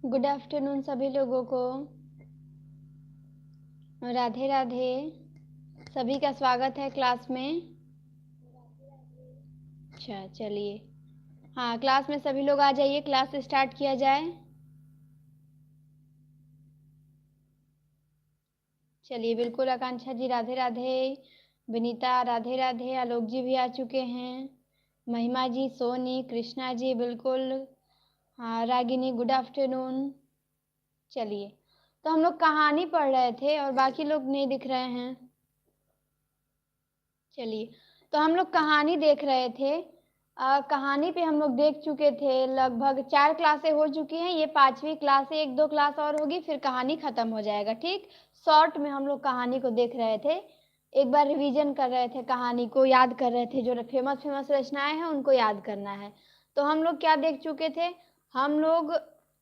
Good afternoon सभी लोगों को। राधे राधे। सभी का स्वागत है क्लास में। अच्छा चलिए, हाँ क्लास में सभी लोग आ जाइए, क्लास स्टार्ट किया जाए। चलिए बिल्कुल, आकांक्षा जी राधे राधे, विनीता राधे राधे, आलोक जी भी आ चुके हैं, महिमा जी, सोनी, कृष्णा जी बिल्कुल, हाँ रागिनी गुड आफ्टरनून। चलिए, तो हम लोग कहानी पढ़ रहे थे और बाकी लोग नहीं दिख रहे हैं। चलिए, तो हम लोग कहानी देख रहे थे। कहानी पे हम लोग देख चुके थे, लगभग 4 क्लासें हो चुकी हैं, ये 5वीं क्लास है, 1-2 क्लास और होगी फिर कहानी खत्म हो जाएगा। ठीक, शॉर्ट में हम लोग कहानी को देख रहे थे, एक बार रिवीजन कर रहे थे, कहानी को याद कर रहे थे, जो फेमस फेमस रचनाएं हैं उनको याद करना है। तो हम लोग क्या देख चुके थे, हम लोग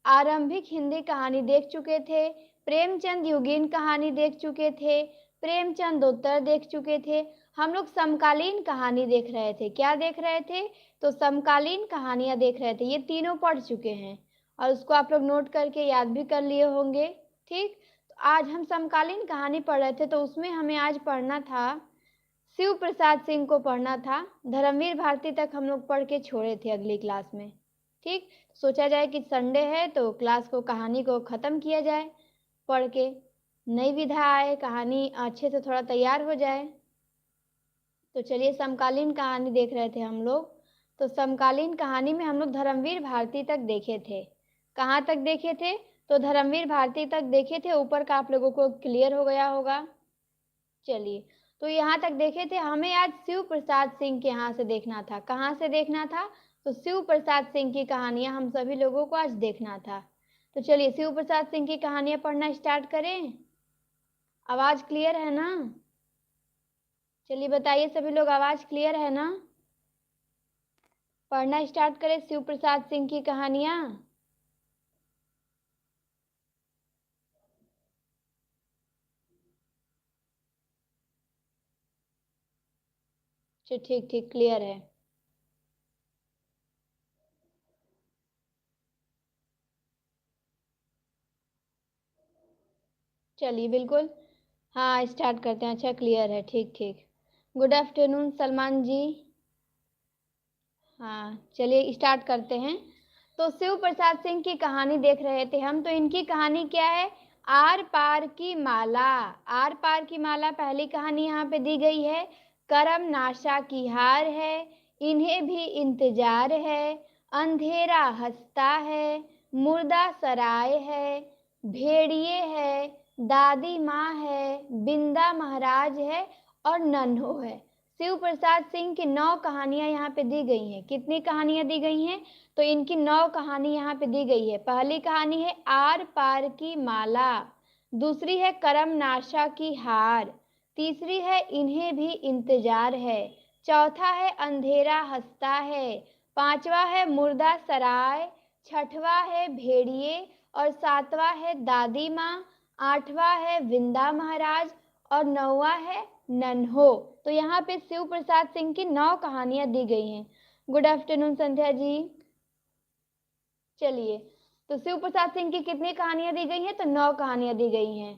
आरंभिक हिंदी कहानी देख चुके थे, प्रेमचंद युगीन कहानी देख चुके थे, प्रेमचंदोत्तर देख चुके थे, हम लोग समकालीन कहानी देख रहे थे। क्या देख रहे थे, तो समकालीन कहानियां देख रहे थे। ये तीनों पढ़ चुके हैं और उसको आप लोग नोट करके याद भी कर लिए होंगे। ठीक, तो आज हम समकालीन कहानी पढ़ रहे थे, तो उसमें हमें आज पढ़ना था, शिव प्रसाद सिंह को पढ़ना था। धर्मवीर भारती तक हम लोग पढ़ के छोड़े थे अगली क्लास में। ठीक, सोचा जाए कि संडे है तो क्लास को, कहानी को खत्म किया जाए पढ़ के, नई विधा आए, कहानी अच्छे से थोड़ा तैयार हो जाए। तो चलिए, समकालीन कहानी देख रहे थे हम लोग। तो समकालीन कहानी में हम लोग धर्मवीर भारती तक देखे थे। कहाँ तक देखे थे, तो धर्मवीर भारती तक देखे थे। ऊपर का आप लोगों को क्लियर हो गया होगा। चलिए, तो यहाँ तक देखे थे। हमें आज शिव प्रसाद सिंह के यहाँ से देखना था। कहाँ से देखना था, तो शिव प्रसाद सिंह की कहानियां हम सभी लोगों को आज देखना था। तो चलिए, शिव प्रसाद सिंह की कहानियां पढ़ना स्टार्ट करें। आवाज क्लियर है ना? चलिए बताइए सभी लोग, आवाज क्लियर है ना? पढ़ना स्टार्ट करें शिव प्रसाद सिंह की कहानियां। ठीक ठीक, क्लियर है। चलिए बिल्कुल, हाँ स्टार्ट करते हैं। अच्छा क्लियर है, ठीक ठीक। गुड आफ्टरनून सलमान जी। हाँ चलिए स्टार्ट करते हैं। तो शिव प्रसाद सिंह की कहानी देख रहे थे हम। तो इनकी कहानी क्या है, आर पार की माला। आर पार की माला पहली कहानी यहाँ पे दी गई है। करम नाशा की हार है, इन्हें भी इंतजार है, अंधेरा हंसता है, मुर्दा सराय है, भेड़िए है, दादी माँ है, बिंदा महाराज है और नन्हो है। शिव प्रसाद सिंह की 9 कहानियां यहाँ पे दी गई हैं। कितनी कहानियां दी गई हैं, तो इनकी 9 कहानी यहाँ पे दी गई है। पहली कहानी है आर पार की माला, दूसरी है करम नाशा की हार, तीसरी है इन्हें भी इंतजार है, चौथा है अंधेरा हंसता है, पांचवा है मुर्दा सराय, छठवा है भेड़िए और सातवां है दादी माँ, आठवां है विंदा महाराज और 9वां है नन्हो। तो यहाँ पे शिव प्रसाद सिंह की 9 कहानियां दी गई हैं। Good afternoon Sandhya ji. चलिए, तो शिव प्रसाद सिंह की कितनी कहानियां दी गई हैं, तो 9 कहानियां दी गई हैं।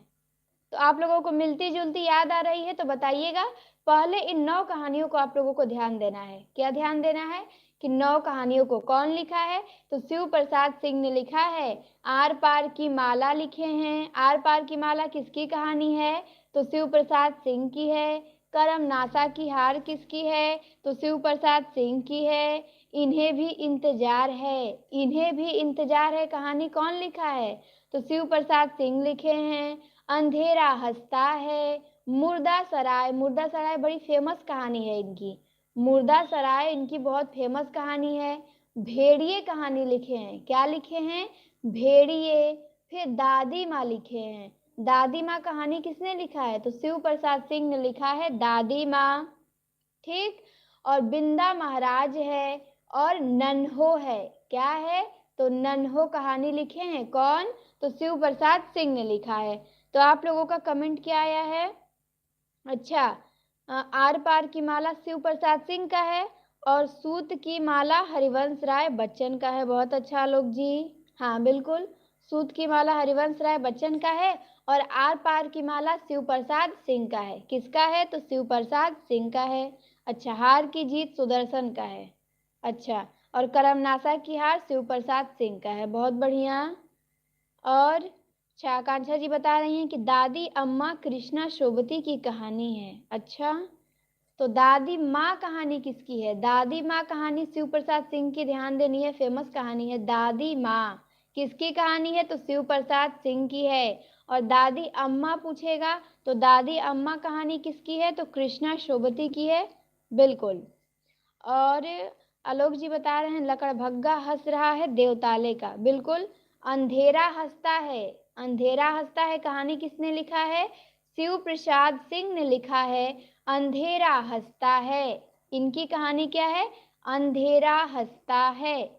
तो आप लोगों को मिलती जुलती याद आ रही है तो बताइएगा। पहले इन 9 कहानियों को आप लोगों को ध्यान देना है। क्या ध्यान देना है, कि 9 कहानियों को कौन लिखा है, तो शिव प्रसाद सिंह ने लिखा है। आर पार की माला लिखे हैं। आर पार की माला किसकी कहानी है, तो शिव प्रसाद सिंह की है। करम नासा की हार किसकी है, तो शिव प्रसाद सिंह की है। इन्हें भी इंतजार है, इन्हें भी इंतजार है कहानी कौन लिखा है, तो शिव प्रसाद सिंह लिखे हैं। अंधेरा हंसता है, मुर्दा सराय, मुर्दा सराय बड़ी फेमस कहानी है इनकी, मुर्दा सराय इनकी बहुत फेमस कहानी है। भेड़िए कहानी लिखे हैं। क्या लिखे हैं, भेड़िए। फिर दादी माँ लिखे हैं। दादी माँ कहानी किसने लिखा है, तो शिव प्रसाद सिंह ने लिखा है दादी माँ। ठीक, और बिंदा महाराज है और नन्हो है। क्या है, तो नन्हो कहानी लिखे हैं कौन, तो शिव प्रसाद सिंह ने लिखा है। तो आप लोगों का कमेंट क्या आया है, अच्छा आर पार की माला शिव प्रसाद सिंह का है और सूत की माला हरिवंश राय बच्चन का है। बहुत अच्छा आलोक जी, हाँ बिल्कुल, सूत की माला हरिवंश राय बच्चन का है और आर पार की माला शिव प्रसाद सिंह का है। किसका है? तो शिव प्रसाद सिंह का है। अच्छा, हार की जीत सुदर्शन का है। अच्छा, और करमनासा की हार शिव प्रसाद सिंह का है। बहुत बढ़िया। और अच्छा, आकांक्षा जी बता रही हैं कि दादी अम्मा कृष्णा शोभती की कहानी है। अच्छा, तो दादी माँ कहानी किसकी है? दादी माँ कहानी शिव प्रसाद सिंह की, ध्यान देनी है, फेमस कहानी है। दादी माँ किसकी कहानी है? तो शिव प्रसाद सिंह की है। और दादी अम्मा पूछेगा तो दादी अम्मा कहानी किसकी है? तो कृष्णा शोभती की है। बिल्कुल। और आलोक जी बता रहे हैं लकड़भग्गा हंस रहा है देवताले का। बिल्कुल। अंधेरा हंसता है, अंधेरा हंसता है कहानी किसने लिखा है? शिव प्रसाद सिंह ने लिखा है। अंधेरा हंसता है, इनकी कहानी क्या है? अंधेरा हंसता है।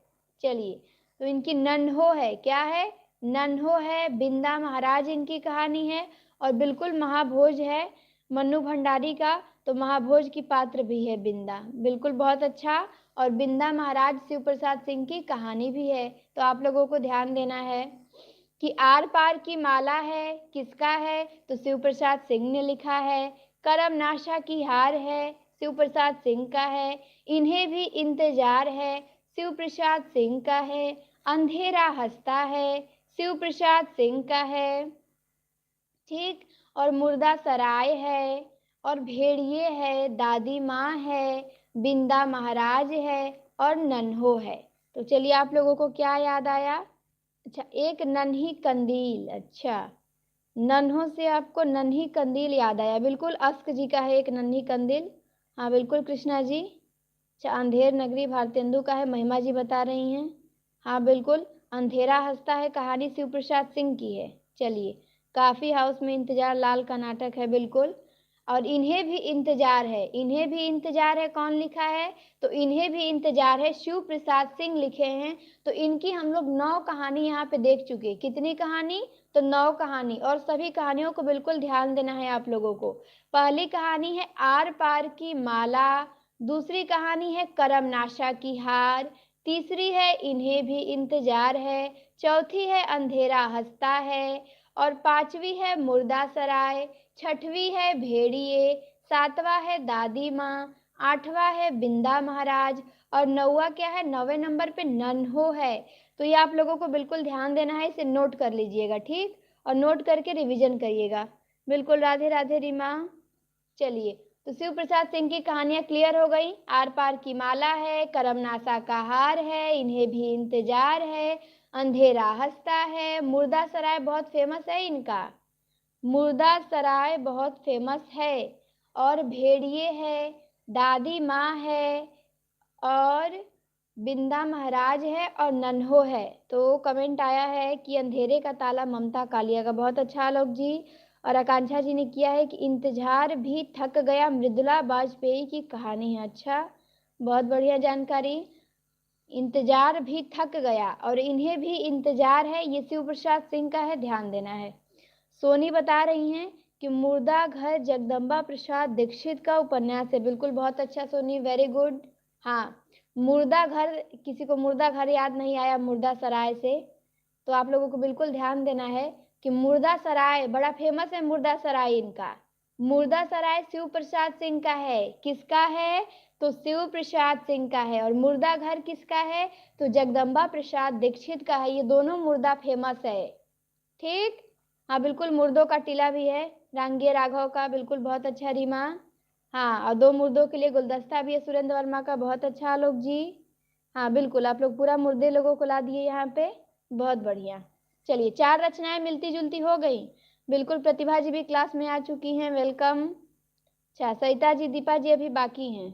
चलिए, तो इनकी नन्हो है, क्या है? नन्हो है, बिंदा महाराज इनकी कहानी है। और बिल्कुल महाभोज है मन्नू भंडारी का, तो महाभोज की पात्र भी है बिंदा। बिल्कुल, बहुत अच्छा। और बिंदा महाराज शिव प्रसाद सिंह की कहानी भी है। तो आप लोगों को ध्यान देना है कि आर पार की माला है, किसका है? तो शिव प्रसाद सिंह ने लिखा है। करम नाशा की हार है, शिव प्रसाद सिंह का है। इन्हें भी इंतजार है, शिव प्रसाद सिंह का है। अंधेरा हंसता है, शिव प्रसाद सिंह का है। ठीक। और मुर्दा सराय है, और भेड़िए है, दादी माँ है, बिंदा महाराज है, और नन्हो है। तो चलिए, आप लोगों को क्या याद आया? अच्छा, एक नन्ही कंदील। अच्छा, नन्हों से आपको नन्ही कंदील याद आया। बिल्कुल, अस्क जी का है एक नन्ही कंदील। हाँ बिल्कुल कृष्णा जी। अच्छा, अंधेर नगरी भारतेंदु का है, महिमा जी बता रही हैं। हाँ बिल्कुल, अंधेरा हंसता है कहानी शिव प्रसाद सिंह की है। चलिए, काफी हाउस में इंतजार लाल का नाटक है। बिल्कुल। और इन्हें भी इंतजार है, इन्हें भी इंतजार है कौन लिखा है? तो इन्हें भी इंतजार है शिव प्रसाद सिंह लिखे हैं। तो इनकी हम लोग 9 कहानी यहाँ पे देख चुके। कितनी कहानी? तो 9 कहानी। और सभी कहानियों को बिल्कुल ध्यान देना है आप लोगों को। पहली कहानी है आर पार की माला, दूसरी कहानी है करमनाशा की हार, तीसरी है इन्हें भी इंतजार है, चौथी है अंधेरा हंसता है, और पांचवी है मुर्दा सराय, छठवीं है भेड़िए, सातवां है दादी माँ, आठवां है बिंदा महाराज, और नौवा क्या है? 9वें नंबर पे नन्हो है। तो ये आप लोगों को बिल्कुल ध्यान देना है, इसे नोट कर लीजिएगा। ठीक। और नोट करके रिवीजन करिएगा। बिल्कुल। राधे राधे रीमा। चलिए, तो शिव प्रसाद सिंह की कहानियां क्लियर हो गई। आर पार की माला है, करमनासा का हार है, इन्हें भी इंतजार है, अंधेरा हंसता है, मुर्दा सराय बहुत फेमस है इनका, मुर्दा सराय बहुत फेमस है, और भेड़िए है, दादी माँ है, और बिंदा महाराज है, और नन्हो है। तो कमेंट आया है कि अंधेरे का ताला ममता कालिया का। बहुत अच्छा आलोक जी। और आकांक्षा जी ने किया है कि इंतजार भी थक गया मृदुला वाजपेयी की कहानी है। अच्छा, बहुत बढ़िया जानकारी। इंतजार भी थक गया और इन्हें भी इंतजार है, ये शिव प्रसाद सिंह का है, ध्यान देना है। सोनी बता रही हैं कि मुर्दा घर जगदम्बा प्रसाद दीक्षित का उपन्यास है। बिल्कुल, बहुत अच्छा सोनी, वेरी गुड। हाँ, मुर्दा घर, किसी को मुर्दा घर याद नहीं आया मुर्दा सराय से? तो आप लोगों को बिल्कुल ध्यान देना है कि मुर्दा सराय बड़ा फेमस है। मुर्दा सराय इनका, मुर्दा सराय शिव प्रसाद सिंह का है। किसका है? तो शिव प्रसाद सिंह का है। और मुर्दा घर किसका है? तो जगदम्बा प्रसाद दीक्षित का है। ये दोनों मुर्दा फेमस है। ठीक। हाँ बिल्कुल, मुर्दों का टीला भी है रांगे राघव का। बिल्कुल, बहुत अच्छा रीमा। हाँ, और 2 मुर्दों के लिए गुलदस्ता भी है सुरेंद्र वर्मा का। बहुत अच्छा आलोक जी। हाँ बिल्कुल, आप लोग पूरा मुर्दे लोगों को ला दिए यहाँ पे। बहुत बढ़िया। चलिए, 4 रचनाएं मिलती जुलती हो गई। बिल्कुल, प्रतिभा जी भी क्लास में आ चुकी हैं, वेलकम। अच्छा, सरिता जी, दीपा जी अभी बाकी हैं।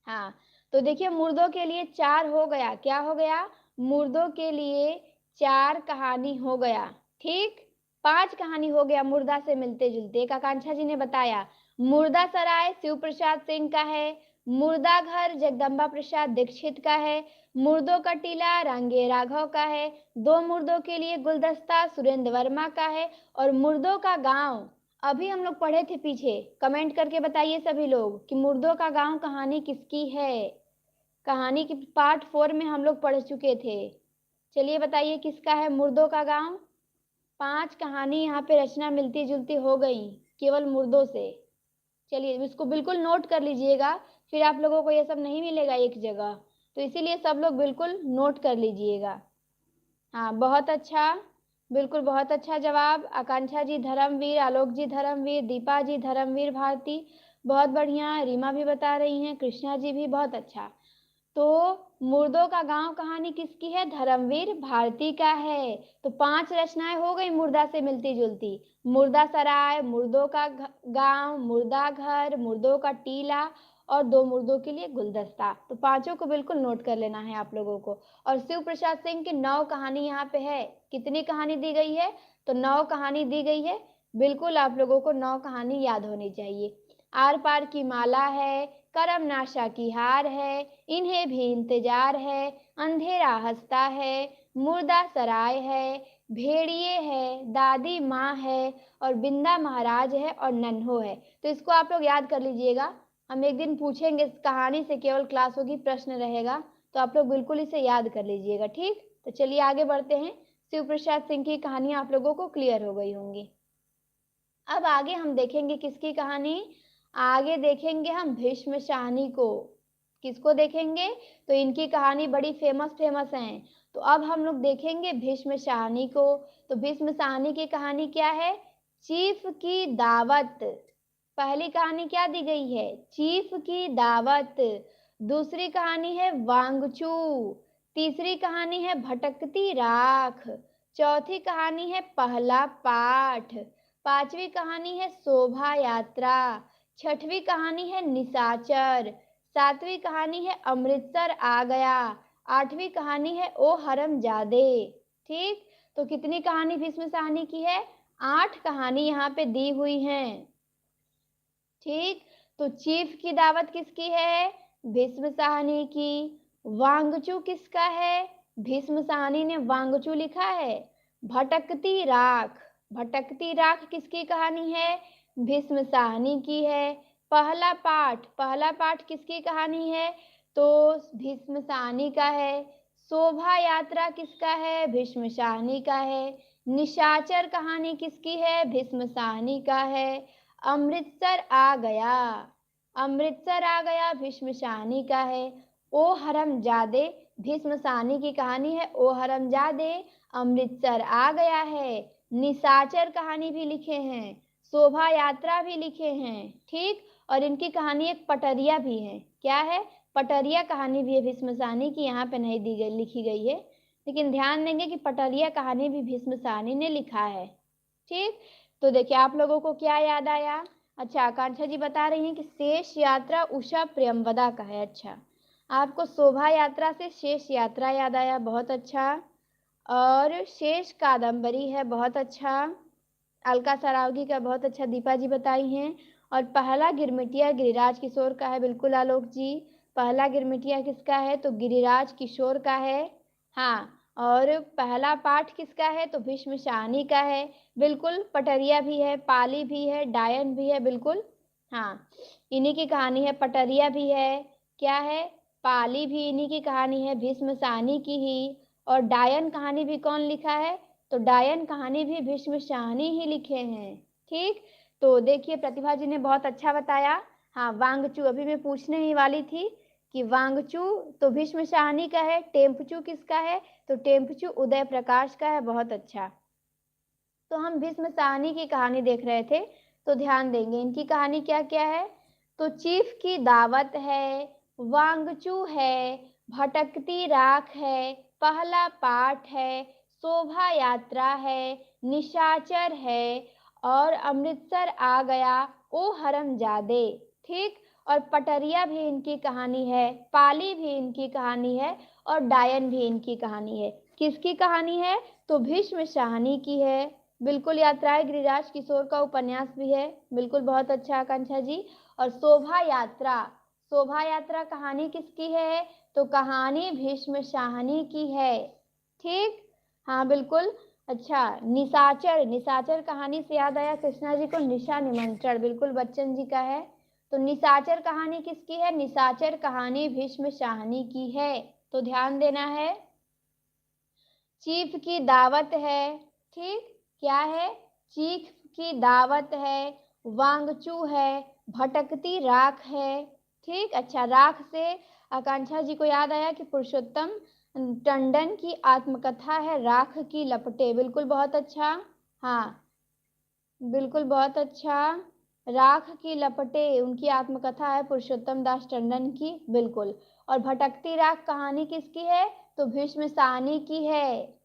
हाँ, तो देखिए, मुर्दों के लिए 4 हो गया। क्या हो गया? मुर्दों के लिए 4 कहानी हो गया। ठीक। 5 कहानी हो गया मुर्दा से मिलते जुलते। एक आकांक्षा जी ने बताया, मुर्दा सराय शिव प्रसाद सिंह का है, मुर्दा घर जगदम्बा प्रसाद दीक्षित का है, मुर्दों का टीला रांगे राघव का है, 2 मुर्दों के लिए गुलदस्ता सुरेंद्र वर्मा का है, और मुर्दों का गांव अभी हम लोग पढ़े थे पीछे। कमेंट करके बताइए सभी लोग कि मुर्दों का गांव कहानी किसकी है। कहानी की पार्ट 4 में हम लोग पढ़ चुके थे। चलिए बताइए किसका है, मुर्दों का गांव। 5 कहानी यहाँ पे रचना मिलती जुलती हो गई केवल मुर्दों से। चलिए इसको बिल्कुल नोट कर लीजिएगा, फिर आप लोगों को ये सब नहीं मिलेगा एक जगह, तो इसीलिए सब लोग बिल्कुल नोट कर लीजिएगा। हाँ बहुत अच्छा, बिल्कुल बहुत अच्छा जवाब। आकांक्षा जी धर्मवीर, आलोक जी धर्मवीर, दीपा जी धर्मवीर भारती, बहुत बढ़िया। रीमा भी बता रही हैं, कृष्णा जी भी, बहुत अच्छा। तो मुर्दों का गांव कहानी किसकी है, धर्मवीर भारती का है। तो 5 रचनाएं हो गई मुर्दा से मिलती जुलती, मुर्दा सराय, मुर्दों का गांव, मुर्दा घर, मुर्दों का टीला और 2 मुर्दों के लिए गुलदस्ता। तो पांचों को बिल्कुल नोट कर लेना है आप लोगों को। और शिव प्रसाद सिंह की 9 कहानी यहाँ पे है। कितनी कहानी दी गई है, तो 9 कहानी दी गई है। बिल्कुल आप लोगों को 9 कहानी याद होनी चाहिए। आर पार की माला है, करम नाशा की हार है, इन्हें भी इंतजार है, अंधेरा हंसता है, मुर्दा सराय है, भेड़िए है, दादी माँ है और बिंदा महाराज है और नन्हो है। तो इसको आप लोग याद कर लीजिएगा, हम एक दिन पूछेंगे इस कहानी से, केवल क्लास होगी, प्रश्न रहेगा, तो आप लोग बिल्कुल इसे याद कर लीजिएगा। ठीक, तो चलिए आगे बढ़ते हैं। शिव प्रसाद सिंह की कहानियां आप लोगों को क्लियर हो गई होंगी। अब आगे हम देखेंगे किसकी कहानी, आगे देखेंगे हम भीष्म शाहनी को। किसको देखेंगे, तो इनकी कहानी बड़ी फेमस है। तो अब हम लोग देखेंगे भीष्म शाहनी को। तो भीष्म शाहनी की कहानी क्या है, चीफ की दावत। पहली कहानी क्या दी गई है, चीफ की दावत। दूसरी कहानी है वांगचू। तीसरी कहानी है भटकती राख। चौथी कहानी है पहला पाठ। पांचवी कहानी है शोभा यात्रा। छठवीं कहानी है निशाचर। सातवीं कहानी है अमृतसर आ गया। आठवीं कहानी है ओ हरमजादे। ठीक, तो कितनी कहानी भीष्म शाहनी की है, 8 कहानी यहाँ पे दी हुई हैं। ठीक, तो चीफ की दावत किसकी है, भीष्म शाहनी की। वांगचू किसका है, भीष्म शाहनी ने वांगचू लिखा है। भटकती राख, भटकती राख किसकी कहानी है, भीष्म शाहनी की है। पहला पाठ, पहला पाठ किसकी कहानी है, तो भीष्म शाहनी का है। शोभा यात्रा किसका है, भीष्म शाहनी का है। निशाचर कहानी किसकी है, भीष्म शाहनी का है। अमृतसर आ गया, अमृतसर आ गया भीष्म शाहनी का है। ओ हरमजादे, भीष्म शाहनी की कहानी है ओ हरमजादे, अमृतसर आ गया है। निशाचर कहानी भी लिखे हैं, शोभा यात्रा भी लिखे हैं। ठीक, और इनकी कहानी एक पटरिया भी है, क्या है, पटरिया कहानी भी है भीष्म शाहनी की, यहाँ पे नहीं दी गई, लिखी गई है, लेकिन ध्यान देंगे कि पटरिया कहानी भी भीष्म शाहनी ने लिखा है। ठीक, तो देखिए आप लोगों को क्या याद आया। अच्छा, आकांक्षा जी बता रही हैं कि शेष यात्रा उषा प्रियमवदा का है। अच्छा, आपको शोभा यात्रा से शेष यात्रा याद आया, बहुत अच्छा। और शेष कादम्बरी है, बहुत अच्छा। अलका सरावगी का, बहुत अच्छा, दीपा जी बताई हैं। और पहला गिरमिटिया गिरिराज किशोर का है, बिल्कुल आलोक जी। पहला गिरमिटिया किसका है, तो गिरिराज किशोर का है। हाँ, और पहला पाठ किसका है, तो भीष्म शाहनी का है, बिल्कुल। पटरिया भी है, पाली भी है, डायन भी है, बिल्कुल। हाँ, इन्हीं की कहानी है, पटरिया भी है, क्या है, पाली भी इन्हीं की कहानी है, भीष्म शाहनी की ही। और डायन कहानी भी कौन लिखा है, तो डायन कहानी भी भीष्म शाहनी ही लिखे हैं। ठीक, तो देखिए प्रतिभा जी ने बहुत अच्छा बताया। हाँ, वांगचू अभी मैं पूछने ही वाली थी कि वांगचू तो भीष्म शाहनी का है, टेम्पचू किसका है, तो टेम्पचू उदय प्रकाश का है, बहुत अच्छा। तो हम भीष्म शाहनी की कहानी देख रहे थे, तो ध्यान देंगे इनकी कहानी क्या क्या है। तो चीफ की दावत है, वांगचू है, भटकती राख है, पहला पाठ है, शोभा यात्रा है, निशाचर है और अमृतसर आ गया, ओ हरमजादे। ठीक, और पटरिया भी इनकी कहानी है, पाली भी इनकी कहानी है और डायन भी इनकी कहानी है। किसकी कहानी है, तो भीष्म शाहनी की है, बिल्कुल। यात्राएं गिरिराज किशोर का उपन्यास भी है, बिल्कुल, बहुत अच्छा आकांक्षा जी। और शोभा यात्रा, शोभा यात्रा कहानी किसकी है, तो कहानी भीष्म शाहनी की है। ठीक, हाँ बिल्कुल। अच्छा, निशाचर, निशाचर कहानी से याद आया कृष्णा जी को, निशा निमंत्रण, बिल्कुल बच्चन जी का है। तो निशाचर कहानी किसकी है, निशाचर कहानी भीष्म शाहनी की है, तो ध्यान देना है। चीफ की दावत है, ठीक, क्या है, चीफ की दावत है, वांगचू है, भटकती राख है, ठीक। अच्छा, राख से आकांक्षा जी को याद आया कि पुरुषोत्तम टंडन की आत्मकथा है राख की लपटें, बिल्कुल बहुत अच्छा, हाँ बिल्कुल बहुत अच्छा, राख की लपटें उनकी आत्मकथा है पुरुषोत्तम दास टंडन की, बिल्कुल। और भटकती राख कहानी किसकी है, तो भीष्म साहनी की है।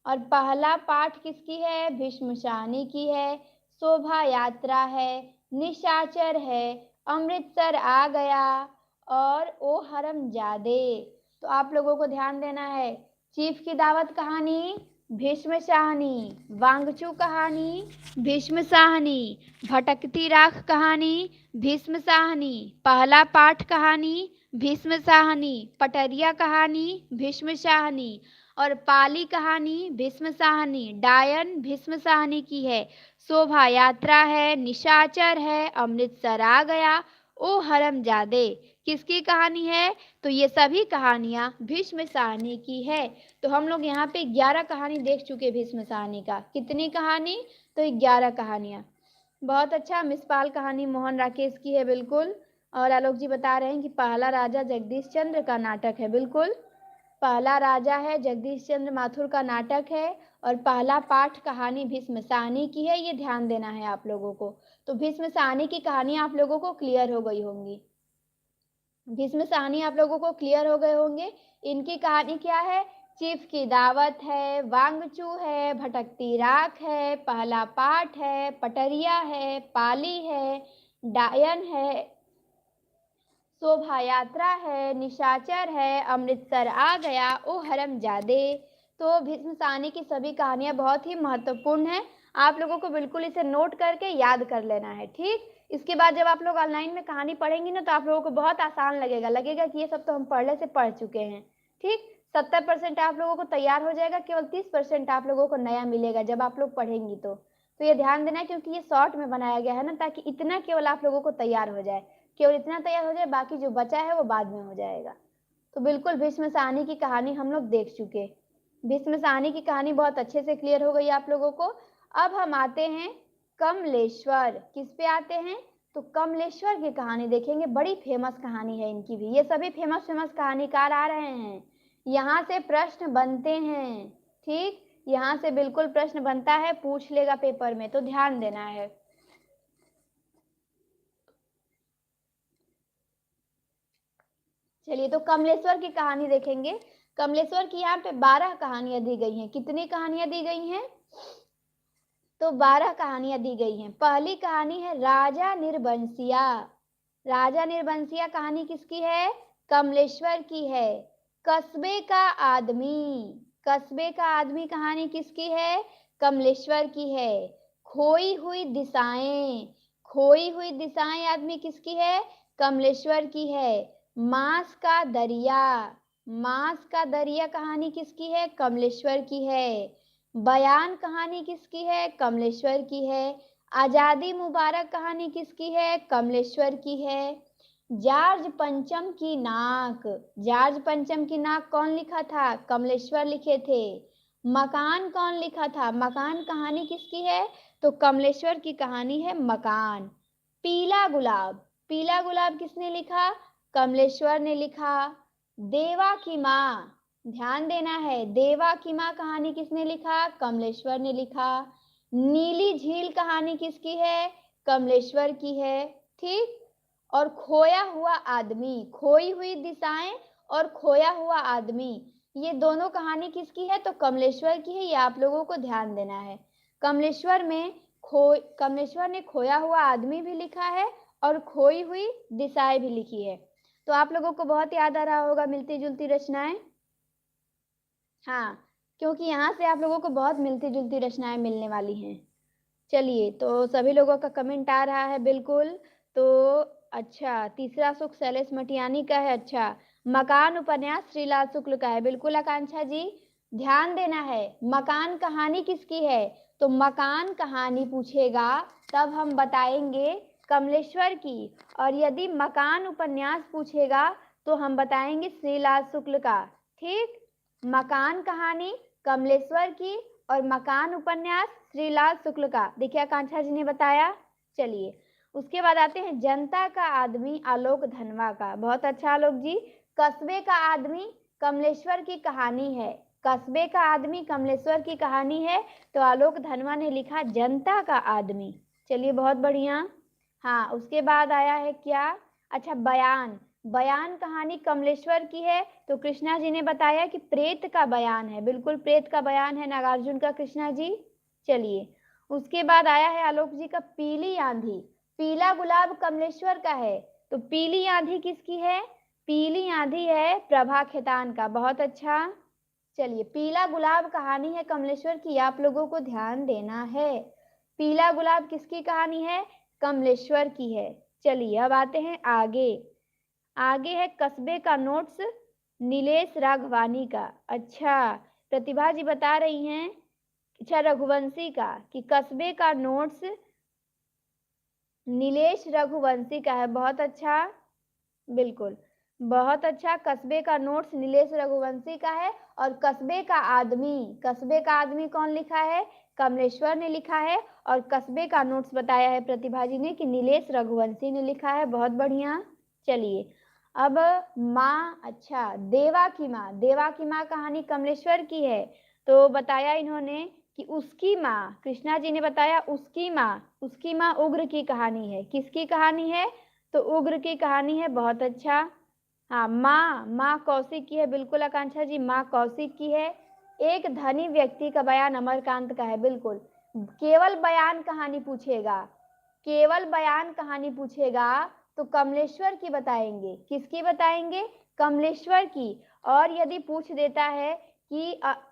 और पहला पाठ किसकी है, भीष्म साहनी की है। शोभा यात्रा है, निशाचर है, अमृतसर आ गया, और ओ हरमजादे। तो आप लोगों को ध्यान देना है, चीफ की दावत कहानी भीष्म साहनी, वांगचू कहानी भीष्म साहनी, भटकती राख कहानी भीष्म साहनी, पहला पाठ कहानी भीष्म साहनी, पटरिया कहानी भीष्म साहनी, और पाली कहानी भीष्म साहनी, डायन भीष्म साहनी की है। शोभा यात्रा है, निशाचर है, अमृतसर आ गया, ओ हरमजादे किसकी कहानी है, तो ये सभी कहानियां भीष्म साहनी की है। तो हम लोग यहाँ पे 11 कहानी देख चुके भीष्म साहनी का। कितनी कहानी, तो 11 कहानियां। बहुत अच्छा, मिसपाल कहानी मोहन राकेश की है, बिल्कुल। और आलोक जी बता रहे हैं कि पहला राजा जगदीश चंद्र का नाटक है, बिल्कुल। पहला राजा है जगदीश चंद्र माथुर का नाटक है, और पहला पाठ कहानी भीष्म साहनी की है, ये ध्यान देना है आप लोगों को। तो भीष्म साहनी की कहानी आप लोगों को क्लियर हो गई होंगी, भीष्म साहनी आप लोगों को क्लियर हो गए होंगे। इनकी कहानी क्या है, चीफ की दावत है, वांगचू है, भटकती राख है, पहला पाठ है, पटरिया है, पाली है, डायन है, शोभा यात्रा है, निशाचर है, अमृतसर आ गया, ओ हरमजादे। तो भीष्म साहनी की सभी कहानियां बहुत ही महत्वपूर्ण हैं, आप लोगों को बिल्कुल इसे नोट करके याद कर लेना है, ठीक। इसके बाद जब आप लोग ऑनलाइन में कहानी पढ़ेंगी ना, तो आप लोगों को बहुत आसान लगेगा कि ये सब तो हम पहले से पढ़ चुके हैं, ठीक। 70% आप लोगों को तैयार हो जाएगा, केवल 30% आप लोगों को नया मिलेगा जब आप लोग पढ़ेंगी। तो ये ध्यान देना है, क्योंकि ये शॉर्ट में बनाया गया है ना, ताकि इतना केवल आप लोगों को तैयार हो जाए, केवल इतना तैयार हो जाए, बाकी जो बचा है वो बाद में हो जाएगा। तो बिल्कुल भीष्म साहनी की कहानी हम लोग देख चुके, भीष्म साहनी की कहानी बहुत अच्छे से क्लियर हो गई आप लोगों को। अब हम आते हैं कमलेश्वर, किस पे आते हैं, तो कमलेश्वर की कहानी देखेंगे, बड़ी फेमस कहानी है इनकी भी, ये सभी फेमस कहानीकार आ रहे हैं, यहाँ से प्रश्न बनते हैं, ठीक, यहाँ से बिल्कुल प्रश्न बनता है, पूछ लेगा पेपर में, तो ध्यान देना है। चलिए, तो कमलेश्वर की कहानी देखेंगे। कमलेश्वर की यहाँ पे 12 कहानियां दी गई हैं, कितनी कहानियां दी गई हैं, तो 12 कहानियां दी गई हैं। पहली कहानी है राजा निर्बंसिया, राजा निर्बंसिया कहानी किसकी है, कमलेश्वर की है। कस्बे का आदमी, कस्बे का आदमी कहानी किसकी है, कमलेश्वर की है। खोई हुई दिशाएं, खोई हुई दिशाएं आदमी किसकी है, कमलेश्वर की है। मांस का दरिया, मांस का दरिया कहानी किसकी है, कमलेश्वर की है। बयान कहानी किसकी है, कमलेश्वर की है। आजादी मुबारक कहानी किसकी है, कमलेश्वर की है। जॉर्ज पंचम की नाक, जॉर्ज पंचम की नाक कौन लिखा था, कमलेश्वर लिखे थे। मकान कौन लिखा था, मकान कहानी किसकी है, तो कमलेश्वर की कहानी है मकान। पीला गुलाब, पीला गुलाब किसने लिखा, कमलेश्वर ने लिखा। देवा की माँ, ध्यान देना है, देवा की माँ कहानी किसने लिखा, कमलेश्वर ने लिखा। नीली झील कहानी किसकी है, कमलेश्वर की है, ठीक। और खोया हुआ आदमी, खोई हुई दिशाएं और खोया हुआ आदमी, ये दोनों कहानी किसकी है, तो कमलेश्वर की है, ये आप लोगों को ध्यान देना है। कमलेश्वर में कमलेश्वर ने खोया हुआ आदमी भी लिखा है, और खोई हुई दिशाएं भी लिखी है। तो आप लोगों को बहुत याद आ रहा होगा मिलती जुलती रचनाएं, हाँ, क्योंकि यहाँ से आप लोगों को बहुत मिलती जुलती रचनाएं मिलने वाली हैं। चलिए, तो सभी लोगों का कमेंट आ रहा है, बिल्कुल। तो अच्छा, तीसरा सुख शैलेश मटियानी का है, अच्छा। मकान उपन्यास श्रीलाल शुक्ल का है, बिल्कुल आकांक्षा जी, ध्यान देना है। मकान कहानी किसकी है, तो मकान कहानी पूछेगा तब हम बताएंगे कमलेश्वर की, और यदि मकान उपन्यास पूछेगा तो हम बताएंगे श्रीलाल शुक्ल का, ठीक। मकान कहानी कमलेश्वर की, और मकान उपन्यास श्रीलाल शुक्ल का। देखिए आकांक्षा जी ने बताया। चलिए उसके बाद आते हैं जनता का आदमी आलोक धनवा का। बहुत अच्छा आलोक जी। कस्बे का आदमी कमलेश्वर की कहानी है। कस्बे का आदमी कमलेश्वर की कहानी है, तो आलोक धनवा ने लिखा जनता का आदमी। चलिए बहुत बढ़िया। हाँ उसके बाद आया है क्या, अच्छा बयान। बयान कहानी कमलेश्वर की है, तो कृष्णा जी ने बताया कि प्रेत का बयान है। बिल्कुल प्रेत का बयान है नागार्जुन का कृष्णा जी। चलिए उसके बाद आया है आलोक जी का पीली आंधी। पीला गुलाब कमलेश्वर का है, तो पीली आंधी किसकी है, पीली आंधी है प्रभा खेतान का। बहुत अच्छा। चलिए पीला गुलाब कहानी है कमलेश्वर की, आप लोगों को ध्यान देना है। पीला गुलाब किसकी कहानी है, कमलेश्वर की है। चलिए अब आते हैं आगे। आगे है कस्बे का नोट्स नीलेश राघवानी का। अच्छा प्रतिभा जी बता रही हैं, अच्छा रघुवंशी का, कि कस्बे का नोट्स नीलेश रघुवंशी का है। बहुत अच्छा, बिल्कुल बहुत अच्छा। कस्बे का नोट्स नीलेश रघुवंशी का है। और कस्बे का आदमी, कस्बे का आदमी कौन लिखा है, कमलेश्वर ने लिखा है। और कस्बे का नोट्स बताया है प्रतिभा जी ने कि नीलेश रघुवंशी ने लिखा है। बहुत बढ़िया। चलिए अब माँ, अच्छा देवा की माँ। देवा की माँ कहानी कमलेश्वर की है, तो बताया इन्होंने कि उसकी माँ, कृष्णा जी ने बताया उसकी माँ, उसकी माँ उग्र की कहानी है। किसकी कहानी है, तो उग्र की कहानी है। बहुत अच्छा। हाँ माँ कौशिक की है। बिल्कुल आकांक्षा जी माँ कौशिक की है। एक धनी व्यक्ति का बयान अमरकांत का है। बिल्कुल केवल बयान कहानी पूछेगा, केवल बयान कहानी पूछेगा तो कमलेश्वर की बताएंगे। किसकी बताएंगे, कमलेश्वर की। और यदि पूछ देता है कि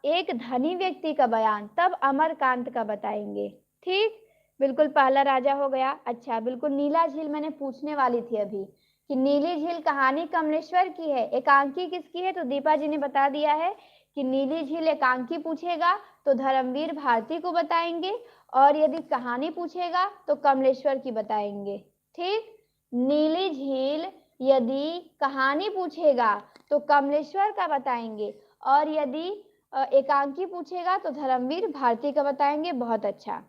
एक धनी व्यक्ति का बयान, तब अमरकांत का बताएंगे। ठीक, बिल्कुल पहला राजा हो गया। अच्छा बिल्कुल नीला झील मैंने पूछने वाली थी अभी, कि नीली झील कहानी कमलेश्वर की है। एकांकी किसकी है, तो दीपा जी ने बता दिया है कि नीली झील एकांकी पूछेगा तो धर्मवीर भारती को बताएंगे, और यदि कहानी पूछेगा तो कमलेश्वर की बताएंगे। ठीक, नीली झील यदि कहानी पूछेगा तो कमलेश्वर का बताएंगे, और यदि एकांकी पूछेगा तो धर्मवीर भारती का बताएंगे। बहुत अच्छा।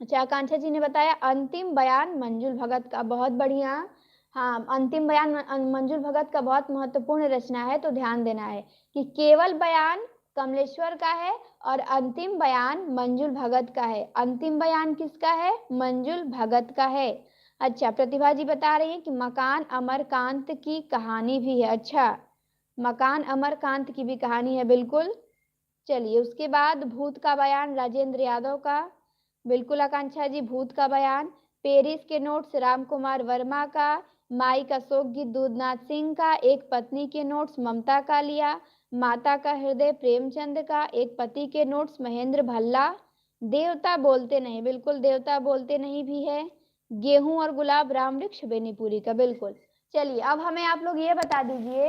अच्छा आकांक्षा जी ने बताया अंतिम बयान मंजुल भगत का। बहुत बढ़िया। हाँ अंतिम बयान मंजुल भगत का बहुत महत्वपूर्ण रचना है, तो ध्यान देना है कि केवल बयान कमलेश्वर का है और अंतिम बयान मंजुल भगत का है। अंतिम बयान किसका है, मंजुल भगत का है। अच्छा प्रतिभा जी बता रही है कि मकान अमरकांत की कहानी भी है। अच्छा मकान अमरकांत की भी कहानी है। बिल्कुल। चलिए उसके बाद भूत का बयान राजेंद्र यादव का। बिल्कुल आकांक्षा जी भूत का बयान। पेरिस के नोट्स राम कुमार वर्मा का। माई का शोक गीत दूधनाथ सिंह का। एक पत्नी के नोट्स ममता कालिया। माता का हृदय प्रेमचंद का। एक पति के नोट्स महेंद्र भल्ला। देवता बोलते नहीं, बिल्कुल देवता बोलते नहीं भी है। गेहूं और गुलाब रामवृक्ष बेनीपुरी का। बिल्कुल। चलिए अब हमें आप लोग ये बता दीजिए,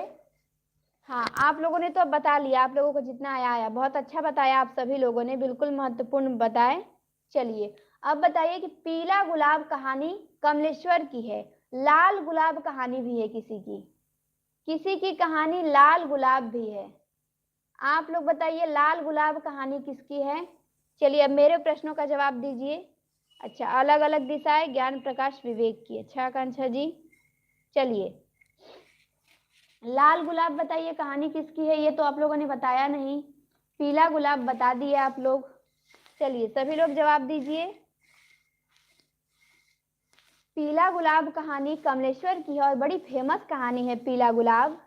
हाँ आप लोगों ने तो अब बता लिया, आप लोगों को जितना आया आया, बहुत अच्छा बताया आप सभी लोगों ने, बिल्कुल महत्वपूर्ण बताए। चलिए अब बताइए कि पीला गुलाब कहानी कमलेश्वर की है, लाल गुलाब कहानी भी है किसी की, किसी की कहानी लाल गुलाब भी है। आप लोग बताइए लाल गुलाब कहानी किसकी है। चलिए अब मेरे प्रश्नों का जवाब दीजिए। अच्छा अलग अलग दिशाएं ज्ञान प्रकाश विवेक की। अच्छा आकांक्षा जी। चलिए लाल गुलाब बताइए कहानी किसकी है, ये तो आप लोगों ने बताया नहीं। पीला गुलाब बता दिए आप लोग। चलिए सभी लोग जवाब दीजिए। पीला गुलाब कहानी कमलेश्वर की है और बड़ी फेमस कहानी है पीला गुलाब।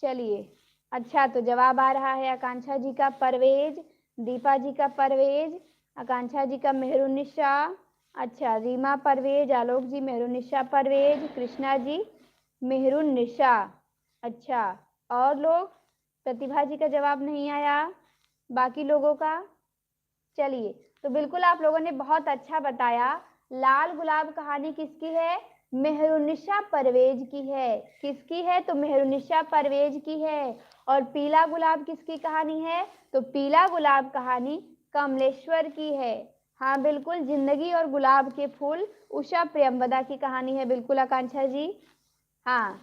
चलिए अच्छा तो जवाब आ रहा है आकांक्षा जी का परवेज, दीपा जी का परवेज, आकांक्षा जी का मेहरुनिशा, अच्छा रीमा परवेज, आलोक जी मेहरुनिशा परवेज, कृष्णा जी मेहरुनिशा। अच्छा और लोग, प्रतिभा जी का जवाब नहीं आया, बाकी लोगों का। चलिए तो बिल्कुल आप लोगों ने बहुत अच्छा बताया। लाल गुलाब कहानी किसकी है, मेहरुनिशा परवेज की है। किसकी है, तो मेहरुनिशा परवेज की है। और पीला गुलाब किसकी कहानी है, तो पीला गुलाब कहानी कमलेश्वर की है। हाँ बिल्कुल जिंदगी और गुलाब के फूल उषा प्रियंवदा की कहानी है। बिल्कुल आकांक्षा जी। हाँ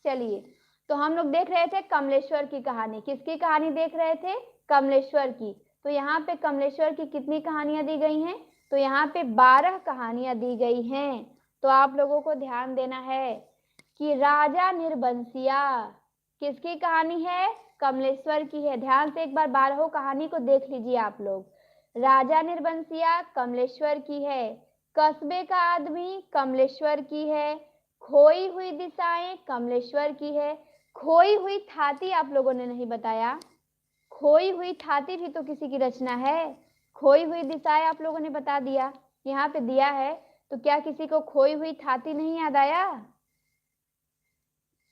चलिए तो हम लोग देख रहे थे कमलेश्वर की कहानी। किसकी कहानी देख रहे थे? कमलेश्वर की। तो यहाँ पे कमलेश्वर की कितनी कहानियां दी गई हैं? तो यहाँ पे 12 कहानियां दी गई हैं। तो आप लोगों को ध्यान देना है कि राजा निर्बंसिया किसकी कहानी है? कमलेश्वर की है। ध्यान से एक बार 12 कहानी को देख लीजिए आप लोग। राजा निर्बंसिया कमलेश्वर की है। कस्बे का आदमी कमलेश्वर की है। खोई हुई दिशाएं कमलेश्वर की है। खोई हुई थाती आप लोगों ने नहीं बताया। खोई हुई थाती भी तो किसी की रचना है। खोई हुई दिशाएं आप लोगों ने बता दिया, यहाँ पे दिया है। तो क्या किसी को खोई हुई थाती नहीं याद आया?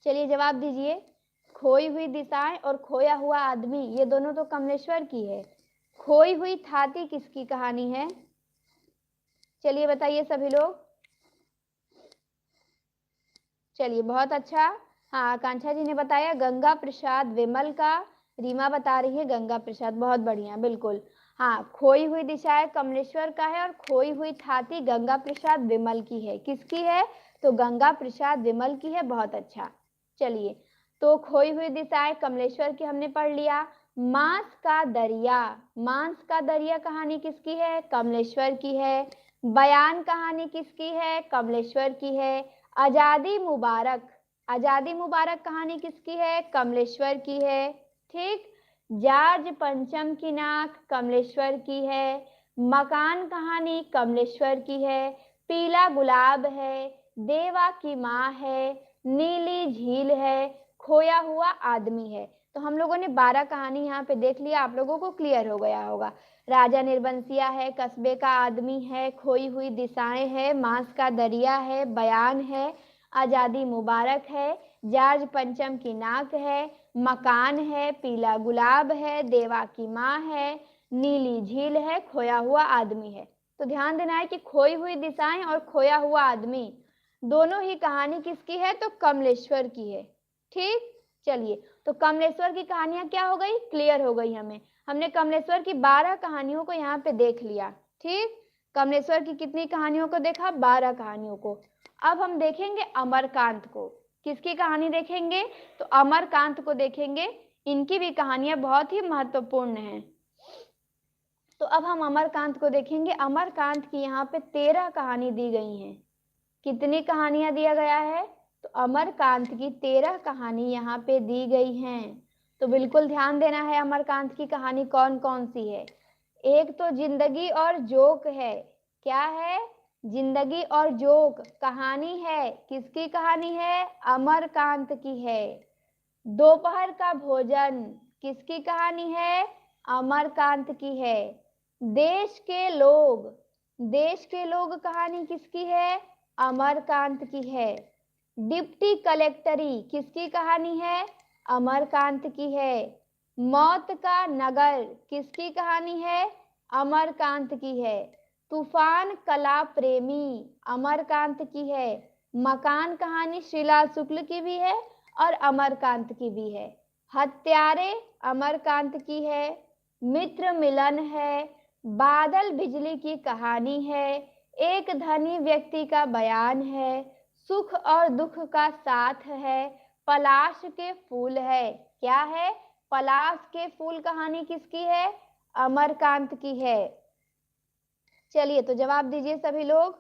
चलिए जवाब दीजिए। खोई हुई दिशाएं और खोया हुआ आदमी, ये दोनों तो कमलेश्वर की है। खोई हुई थाती किसकी कहानी है? चलिए बताइए सभी लोग। चलिए बहुत अच्छा। हाँ, आकांक्षा जी ने बताया गंगा प्रसाद विमल का। रीमा बता रही है गंगा प्रसाद, बहुत बढ़िया, बिल्कुल। हाँ, खोई हुई दिशाएं कमलेश्वर का है और खोई हुई थाती गंगा प्रसाद विमल की है। किसकी है? तो गंगा प्रसाद विमल की है। बहुत अच्छा। चलिए, तो खोई हुई दिशाएं कमलेश्वर की हमने पढ़ लिया। मांस का दरिया, मांस का दरिया कहानी किसकी है? कमलेश्वर की है। बयान कहानी किसकी है? कमलेश्वर की है। आजादी मुबारक, आजादी मुबारक कहानी किसकी है? कमलेश्वर की है। ठीक। जार्ज पंचम की नाक कमलेश्वर की है। मकान कहानी कमलेश्वर की है। पीला गुलाब है। देवा की माँ है। नीली झील है। खोया हुआ आदमी है। तो हम लोगों ने 12 कहानी यहाँ पे देख लिया, आप लोगों को क्लियर हो गया होगा। राजा निर्बंसिया है, कस्बे का आदमी है, खोई हुई दिशाएं है, मांस का दरिया है, बयान है, आजादी मुबारक है, जार्ज पंचम की नाक है, मकान है, पीला गुलाब है, देवा की माँ है, नीली झील है, खोया हुआ आदमी है। तो ध्यान देना है कि खोई हुई दिशाएं और खोया हुआ आदमी दोनों ही कहानी किसकी है? तो कमलेश्वर की है। ठीक। चलिए, तो कमलेश्वर की कहानियां क्या हो गई? क्लियर हो गई हमें। हमने कमलेश्वर की 12 कहानियों को यहाँ पे देख लिया। ठीक। कमलेश्वर की कितनी कहानियों को देखा? 12 कहानियों को। अब हम देखेंगे अमरकांत को। किसकी कहानी देखेंगे? तो अमरकांत को देखेंगे। इनकी भी कहानियां बहुत ही महत्वपूर्ण हैं। तो अब हम अमरकांत को देखेंगे। अमरकांत की यहाँ पे 13 कहानी दी गई हैं। कितनी कहानियां दिया गया है? तो अमरकांत की 13 कहानी यहाँ पे दी गई हैं। तो बिल्कुल ध्यान देना है, अमरकांत की कहानी कौन कौन सी है। एक तो जिंदगी और जोक है। क्या है? जिंदगी और जोक कहानी है। किसकी कहानी है? अमरकांत की है। दोपहर का भोजन किसकी कहानी है? अमरकांत की है। देश के लोग, देश के लोग कहानी किसकी है? अमरकांत की है। डिप्टी कलेक्टरी किसकी कहानी है? अमरकांत की है। मौत का नगर किसकी कहानी है? अमरकांत की है। तूफान कला प्रेमी अमरकांत की है। मकान कहानी श्रीलाल शुक्ल की भी है और अमरकांत की भी है। हत्यारे अमरकांत की है। मित्र मिलन है। बादल बिजली की कहानी है। एक धनी व्यक्ति का बयान है। सुख और दुख का साथ है। पलाश के फूल है। क्या है? पलाश के फूल कहानी किसकी है? अमरकांत की है। चलिए, तो जवाब दीजिए सभी लोग।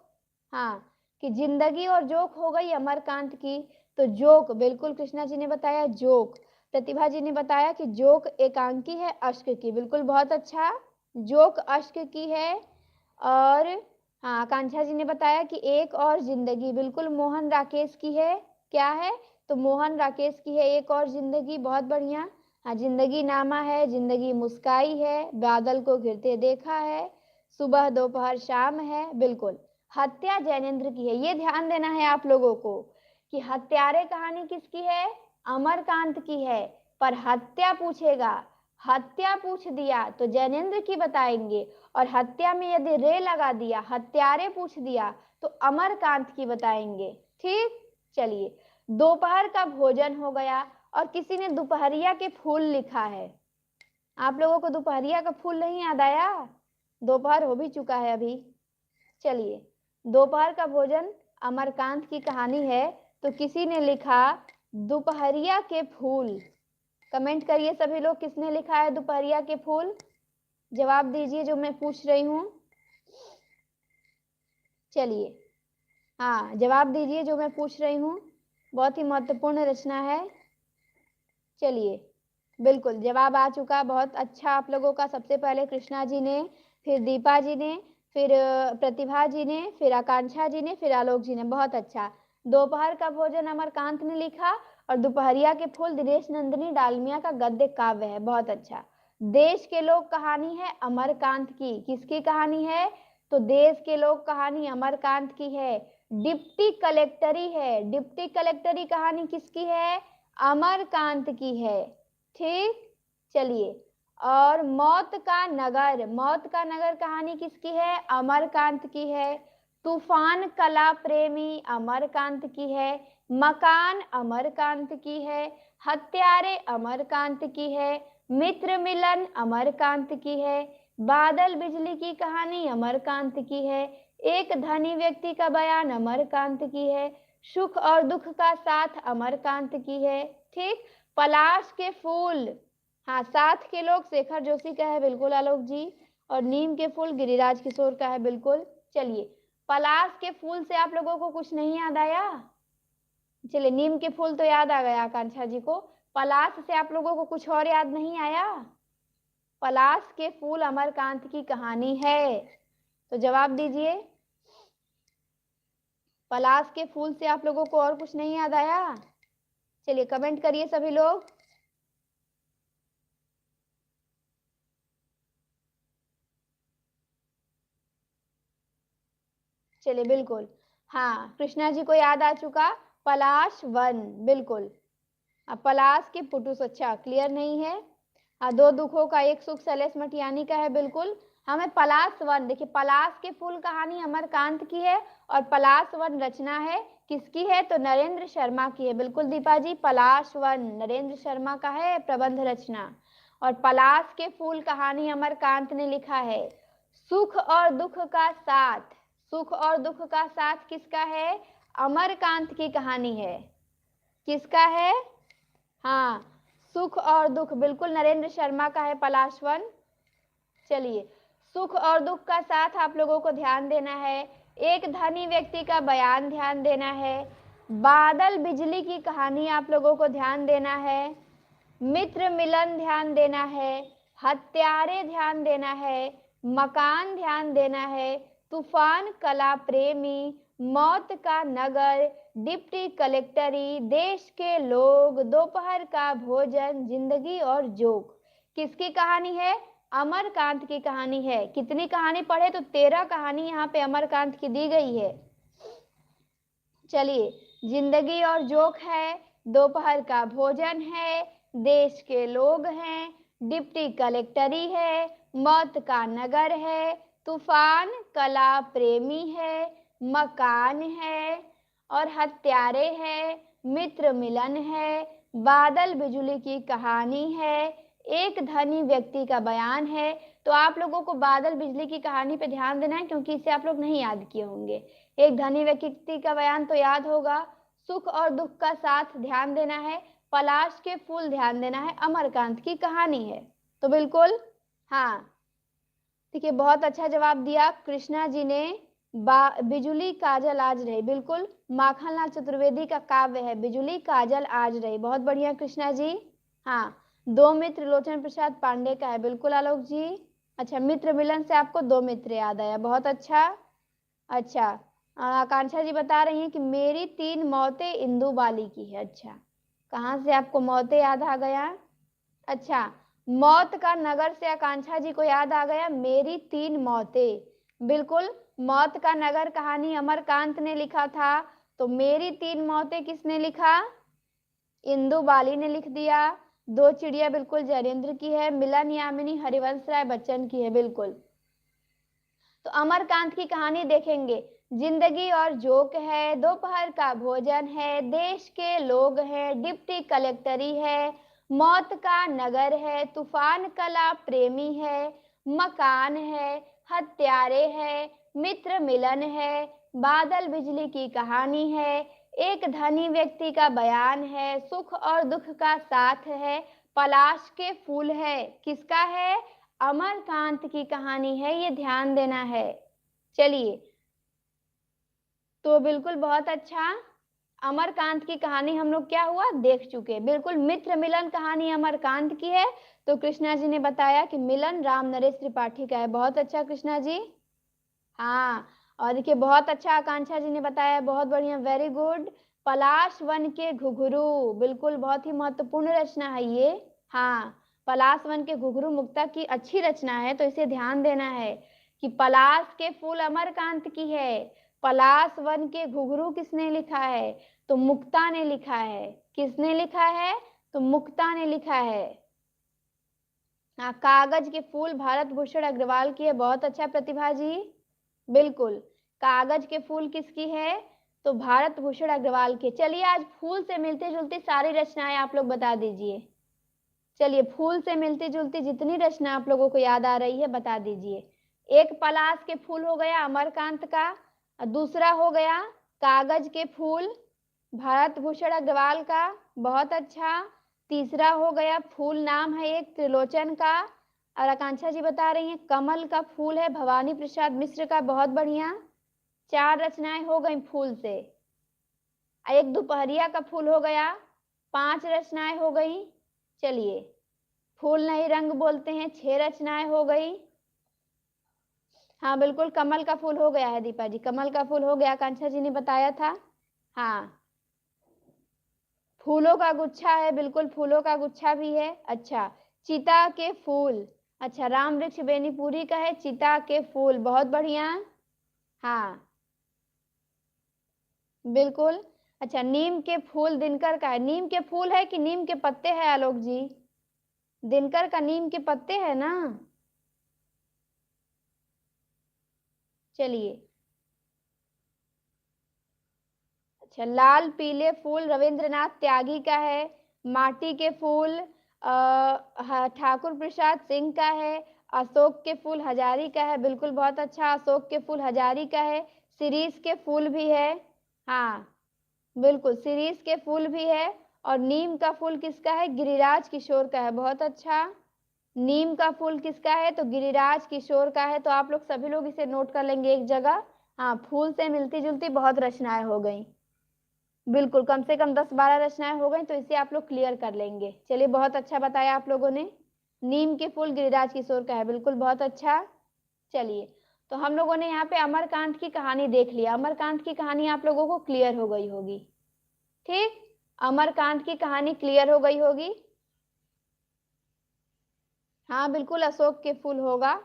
हाँ, कि जिंदगी और जोक हो गई अमरकांत की। तो जोक, बिल्कुल कृष्णा जी ने बताया जोक। प्रतिभा जी ने बताया कि जोक एकांकी है, अश्क की। बिल्कुल, बहुत अच्छा। जोक अश्क की है। और हाँ, आकांक्षा जी ने बताया कि एक और जिंदगी, बिल्कुल मोहन राकेश की है। क्या है? तो मोहन राकेश की है एक और जिंदगी। बहुत बढ़िया। हाँ, जिंदगी नामा है, जिंदगी मुस्काई है, बादल को घिरते देखा है, सुबह दोपहर शाम है। बिल्कुल। हत्या जैनेन्द्र की है। ये ध्यान देना है आप लोगों को कि हत्यारे कहानी किसकी है? अमरकांत की है। पर हत्या पूछेगा, हत्या पूछ दिया तो जैनेन्द्र की बताएंगे, और हत्या में यदि रे लगा दिया, हत्यारे पूछ दिया, तो अमरकांत की बताएंगे। ठीक। चलिए, दोपहर का भोजन हो गया। और किसी ने दोपहरिया के फूल लिखा है। आप लोगों को दोपहरिया का फूल नहीं याद आया? दोपहर हो भी चुका है अभी। चलिए, दोपहर का भोजन अमरकांत की कहानी है। तो किसी ने लिखा दोपहरिया के फूल। कमेंट करिए सभी लोग, किसने लिखा है दोपहरिया के फूल? जवाब दीजिए जो मैं पूछ रही हूँ। चलिए, हाँ जवाब दीजिए जो मैं पूछ रही हूँ, बहुत ही महत्वपूर्ण रचना है। चलिए, बिल्कुल जवाब आ चुका, बहुत अच्छा आप लोगों का। सबसे पहले कृष्णा जी ने, फिर दीपा जी ने, फिर प्रतिभा जी ने, फिर आकांक्षा जी ने, फिर आलोक जी ने, बहुत अच्छा। दोपहर का भोजन अमरकांत ने लिखा, और दोपहरिया के फूल दिनेश नंदिनी डालमिया का गद्य काव्य है, बहुत अच्छा। देश के लोग कहानी है अमरकांत की, किसकी कहानी है? तो देश के लोग कहानी अमरकांत की है। डिप्टी कलेक्टरी है, डिप्टी कलेक्टरी कहानी किसकी है? अमरकांत की है, ठीक। चलिए, और मौत का नगर, मौत का नगर कहानी किसकी है? अमरकांत की है। तूफान कला प्रेमी अमरकांत की है। मकान अमरकांत की है। हत्यारे अमरकांत की है। मित्र मिलन अमरकांत की है। बादल बिजली की कहानी अमरकांत की है। एक धनी व्यक्ति का बयान अमरकांत की है। सुख और दुख का साथ अमरकांत की है, ठीक। पलाश के फूल, हाँ साथ के लोग शेखर जोशी का है, बिल्कुल आलोक जी। और नीम के फूल गिरिराज किशोर का है, बिल्कुल। चलिए, पलाश के फूल से आप लोगों को कुछ नहीं याद आया? चलिए, नीम के फूल तो याद आ गया आकांक्षा जी को, पलाश से आप लोगों को कुछ और याद नहीं आया? पलाश के फूल अमरकांत की कहानी है, तो जवाब दीजिए। पलाश के फूल से आप लोगों को और कुछ नहीं याद आया? चलिए कमेंट करिए सभी लोग। चलिए, बिल्कुल, हाँ कृष्णा जी को याद आ चुका, पलाश वन, बिल्कुल। अब पलाश की पुटुस, अच्छा क्लियर नहीं है। हाँ, दो दुखों का एक सुख शैलेश मटियानी का है, बिल्कुल। हमें पलाश वन, देखिए पलाश के फूल कहानी अमरकांत की है, और पलाश वन रचना है किसकी है? तो नरेंद्र शर्मा की है, बिल्कुल दीपा जी। पलाश वन नरेंद्र शर्मा का है प्रबंध रचना। और पलाश के फूल कहानी अमरकांत ने लिखा है। सुख और दुख का साथ, सुख और दुख का साथ किसका है? अमरकांत की कहानी है। किसका है? हाँ, सुख और दुख, बिल्कुल नरेंद्र शर्मा का है पलाशवन। चलिए, सुख और दुख का साथ आप लोगों को ध्यान देना है। एक धनी व्यक्ति का बयान ध्यान देना है। बादल बिजली की कहानी आप लोगों को ध्यान देना है। मित्र मिलन ध्यान देना है। हत्यारे ध्यान देना है। मकान ध्यान देना है। तूफान कला प्रेमी, मौत का नगर, डिप्टी कलेक्टरी, देश के लोग, दोपहर का भोजन, जिंदगी और जोक, किसकी कहानी है? अमरकांत की कहानी है। कितनी कहानी पढ़े? तो 13 कहानी यहाँ पे अमरकांत की दी गई है। चलिए, जिंदगी और जोक है, दोपहर का भोजन है, देश के लोग हैं, डिप्टी कलेक्टरी है, मौत का नगर है, तूफान कला प्रेमी है, मकान है, और हत्यारे है, मित्र मिलन है, बादल बिजली की कहानी है, एक धनी व्यक्ति का बयान है। तो आप लोगों को बादल बिजली की कहानी पे ध्यान देना है, क्योंकि इसे आप लोग नहीं याद किए होंगे। एक धनी व्यक्ति का बयान तो याद होगा। सुख और दुख का साथ ध्यान देना है। पलाश के फूल ध्यान देना है, अमरकांत की कहानी है। तो बिल्कुल, हाँ ठीक है, बहुत अच्छा जवाब दिया कृष्णा जी ने। बिजुली काजल आज रही, बिल्कुल माखनलाल चतुर्वेदी का काव्य है बिजुली काजल आज रही, बहुत बढ़िया कृष्णा जी। हाँ, दो मित्र लोचन प्रसाद पांडे का है, बिल्कुल आलोक जी। अच्छा, मित्र मिलन से आपको दो मित्र याद आया, बहुत अच्छा। अच्छा, आकांक्षा जी बता रही हैं कि मेरी तीन मौतें इंदु बाली की है। अच्छा, कहाँ से आपको मौतें याद आ गया? अच्छा, मौत का नगर से आकांक्षा जी को याद आ गया मेरी तीन मौतें, बिल्कुल। मौत का नगर कहानी अमरकांत ने लिखा था, तो मेरी तीन मौतें किसने लिखा? इंदु बाली ने लिख दिया। दो चिड़िया बिल्कुल जयेंद्र की है, मिलन यामिनी हरिवंश राय बच्चन की है, बिल्कुल। तो अमरकांत की कहानी देखेंगे, जिंदगी और जोक है, दोपहर का भोजन है, देश के लोग हैं, डिप्टी कलेक्टरी है, मौत का नगर है, तूफान कला प्रेमी है, मकान है, हत्यारे है, मित्र मिलन है, बादल बिजली की कहानी है, एक धनी व्यक्ति का बयान है, सुख और दुख का साथ है, पलाश के फूल है, किसका है? अमरकांत की कहानी है, ये ध्यान देना है। चलिए, तो बिल्कुल बहुत अच्छा, अमरकांत की कहानी हम लोग क्या हुआ देख चुके। बिल्कुल, मित्र मिलन कहानी अमरकांत की है। तो कृष्णा जी ने बताया कि मिलन राम नरेश त्रिपाठी का है। बहुत अच्छा कृष्णा जी। हाँ, और देखिए बहुत अच्छा आकांक्षा जी ने बताया, बहुत बढ़िया, वेरी गुड। पलाश वन के घुघरू, बिल्कुल बहुत ही महत्वपूर्ण रचना है ये। हाँ, पलाश वन के घुघरू मुक्ता की अच्छी रचना है, तो इसे ध्यान देना है कि पलाश के फूल अमरकांत की है। पलाश वन के घुघरू किसने लिखा है? तो मुक्ता ने लिखा है। किसने लिखा है? तो मुक्ता ने लिखा है। हाँ, कागज के फूल भारत भूषण अग्रवाल की है। बहुत अच्छा प्रतिभा जी, बिल्कुल, कागज के फूल किसकी है? तो भारत भूषण अग्रवाल के। चलिए, आज फूल से मिलती जुलती सारी रचनाएं आप लोग बता दीजिए। चलिए, फूल से मिलती जुलती जितनी रचना आप लोगों को याद आ रही है बता दीजिए। एक पलाश के फूल हो गया अमरकांत का, और दूसरा हो गया कागज के फूल भारत भूषण अग्रवाल का। बहुत अच्छा। तीसरा हो गया, फूल नाम है एक त्रिलोचन का, और आकांक्षा जी बता रही हैं कमल का फूल है भवानी प्रसाद मिश्र का। बहुत बढ़िया, 4 रचनाएं हो गई फूल से। एक दोपहरिया का फूल हो गया, 5 रचनाएं हो गई। चलिए, फूल नहीं रंग बोलते हैं, 6 रचनाएं हो गई। हाँ बिल्कुल, कमल का फूल हो गया है दीपा जी, कमल का फूल हो गया, आकांक्षा जी ने बताया था। हाँ, फूलों का गुच्छा है, बिल्कुल फूलों का गुच्छा भी है। अच्छा, चिता के फूल, अच्छा, राम वृक्ष बेनीपुरी का है चिता के फूल। बहुत बढ़िया। हाँ बिल्कुल। अच्छा, नीम के फूल दिनकर का है। नीम के फूल है कि नीम के पत्ते हैं आलोक जी? दिनकर का नीम के पत्ते है ना। चलिए, अच्छा, लाल पीले फूल रविंद्रनाथ त्यागी का है। माटी के फूल ठाकुर प्रसाद सिंह का है। अशोक के फूल हजारी का है, बिल्कुल बहुत अच्छा, अशोक के फूल हजारी का है। शिरीष के फूल भी है। हाँ बिल्कुल, शिरीष के फूल भी है। और नीम का फूल किसका है? गिरिराज किशोर का है। बहुत अच्छा, नीम का फूल किसका है? तो गिरिराज किशोर का है। तो आप लोग सभी लोग इसे नोट कर लेंगे एक जगह। हाँ, फूल से मिलती जुलती बहुत रचनाएं हो गई, बिल्कुल, कम से कम 10-12 रचनाएं हो गई, तो इसे आप लोग क्लियर कर लेंगे। चलिए, बहुत अच्छा बताया आप लोगों ने। नीम के फूल गिरिराज किशोर का है, बिल्कुल बहुत अच्छा। चलिए, तो हम लोगों ने यहाँ पे अमरकांत की कहानी देख लिया। अमरकांत की कहानी आप लोगों को क्लियर हो गई होगी, ठीक, अमरकांत की कहानी क्लियर हो गई होगी। हाँ बिल्कुल, अशोक के फूल होगा।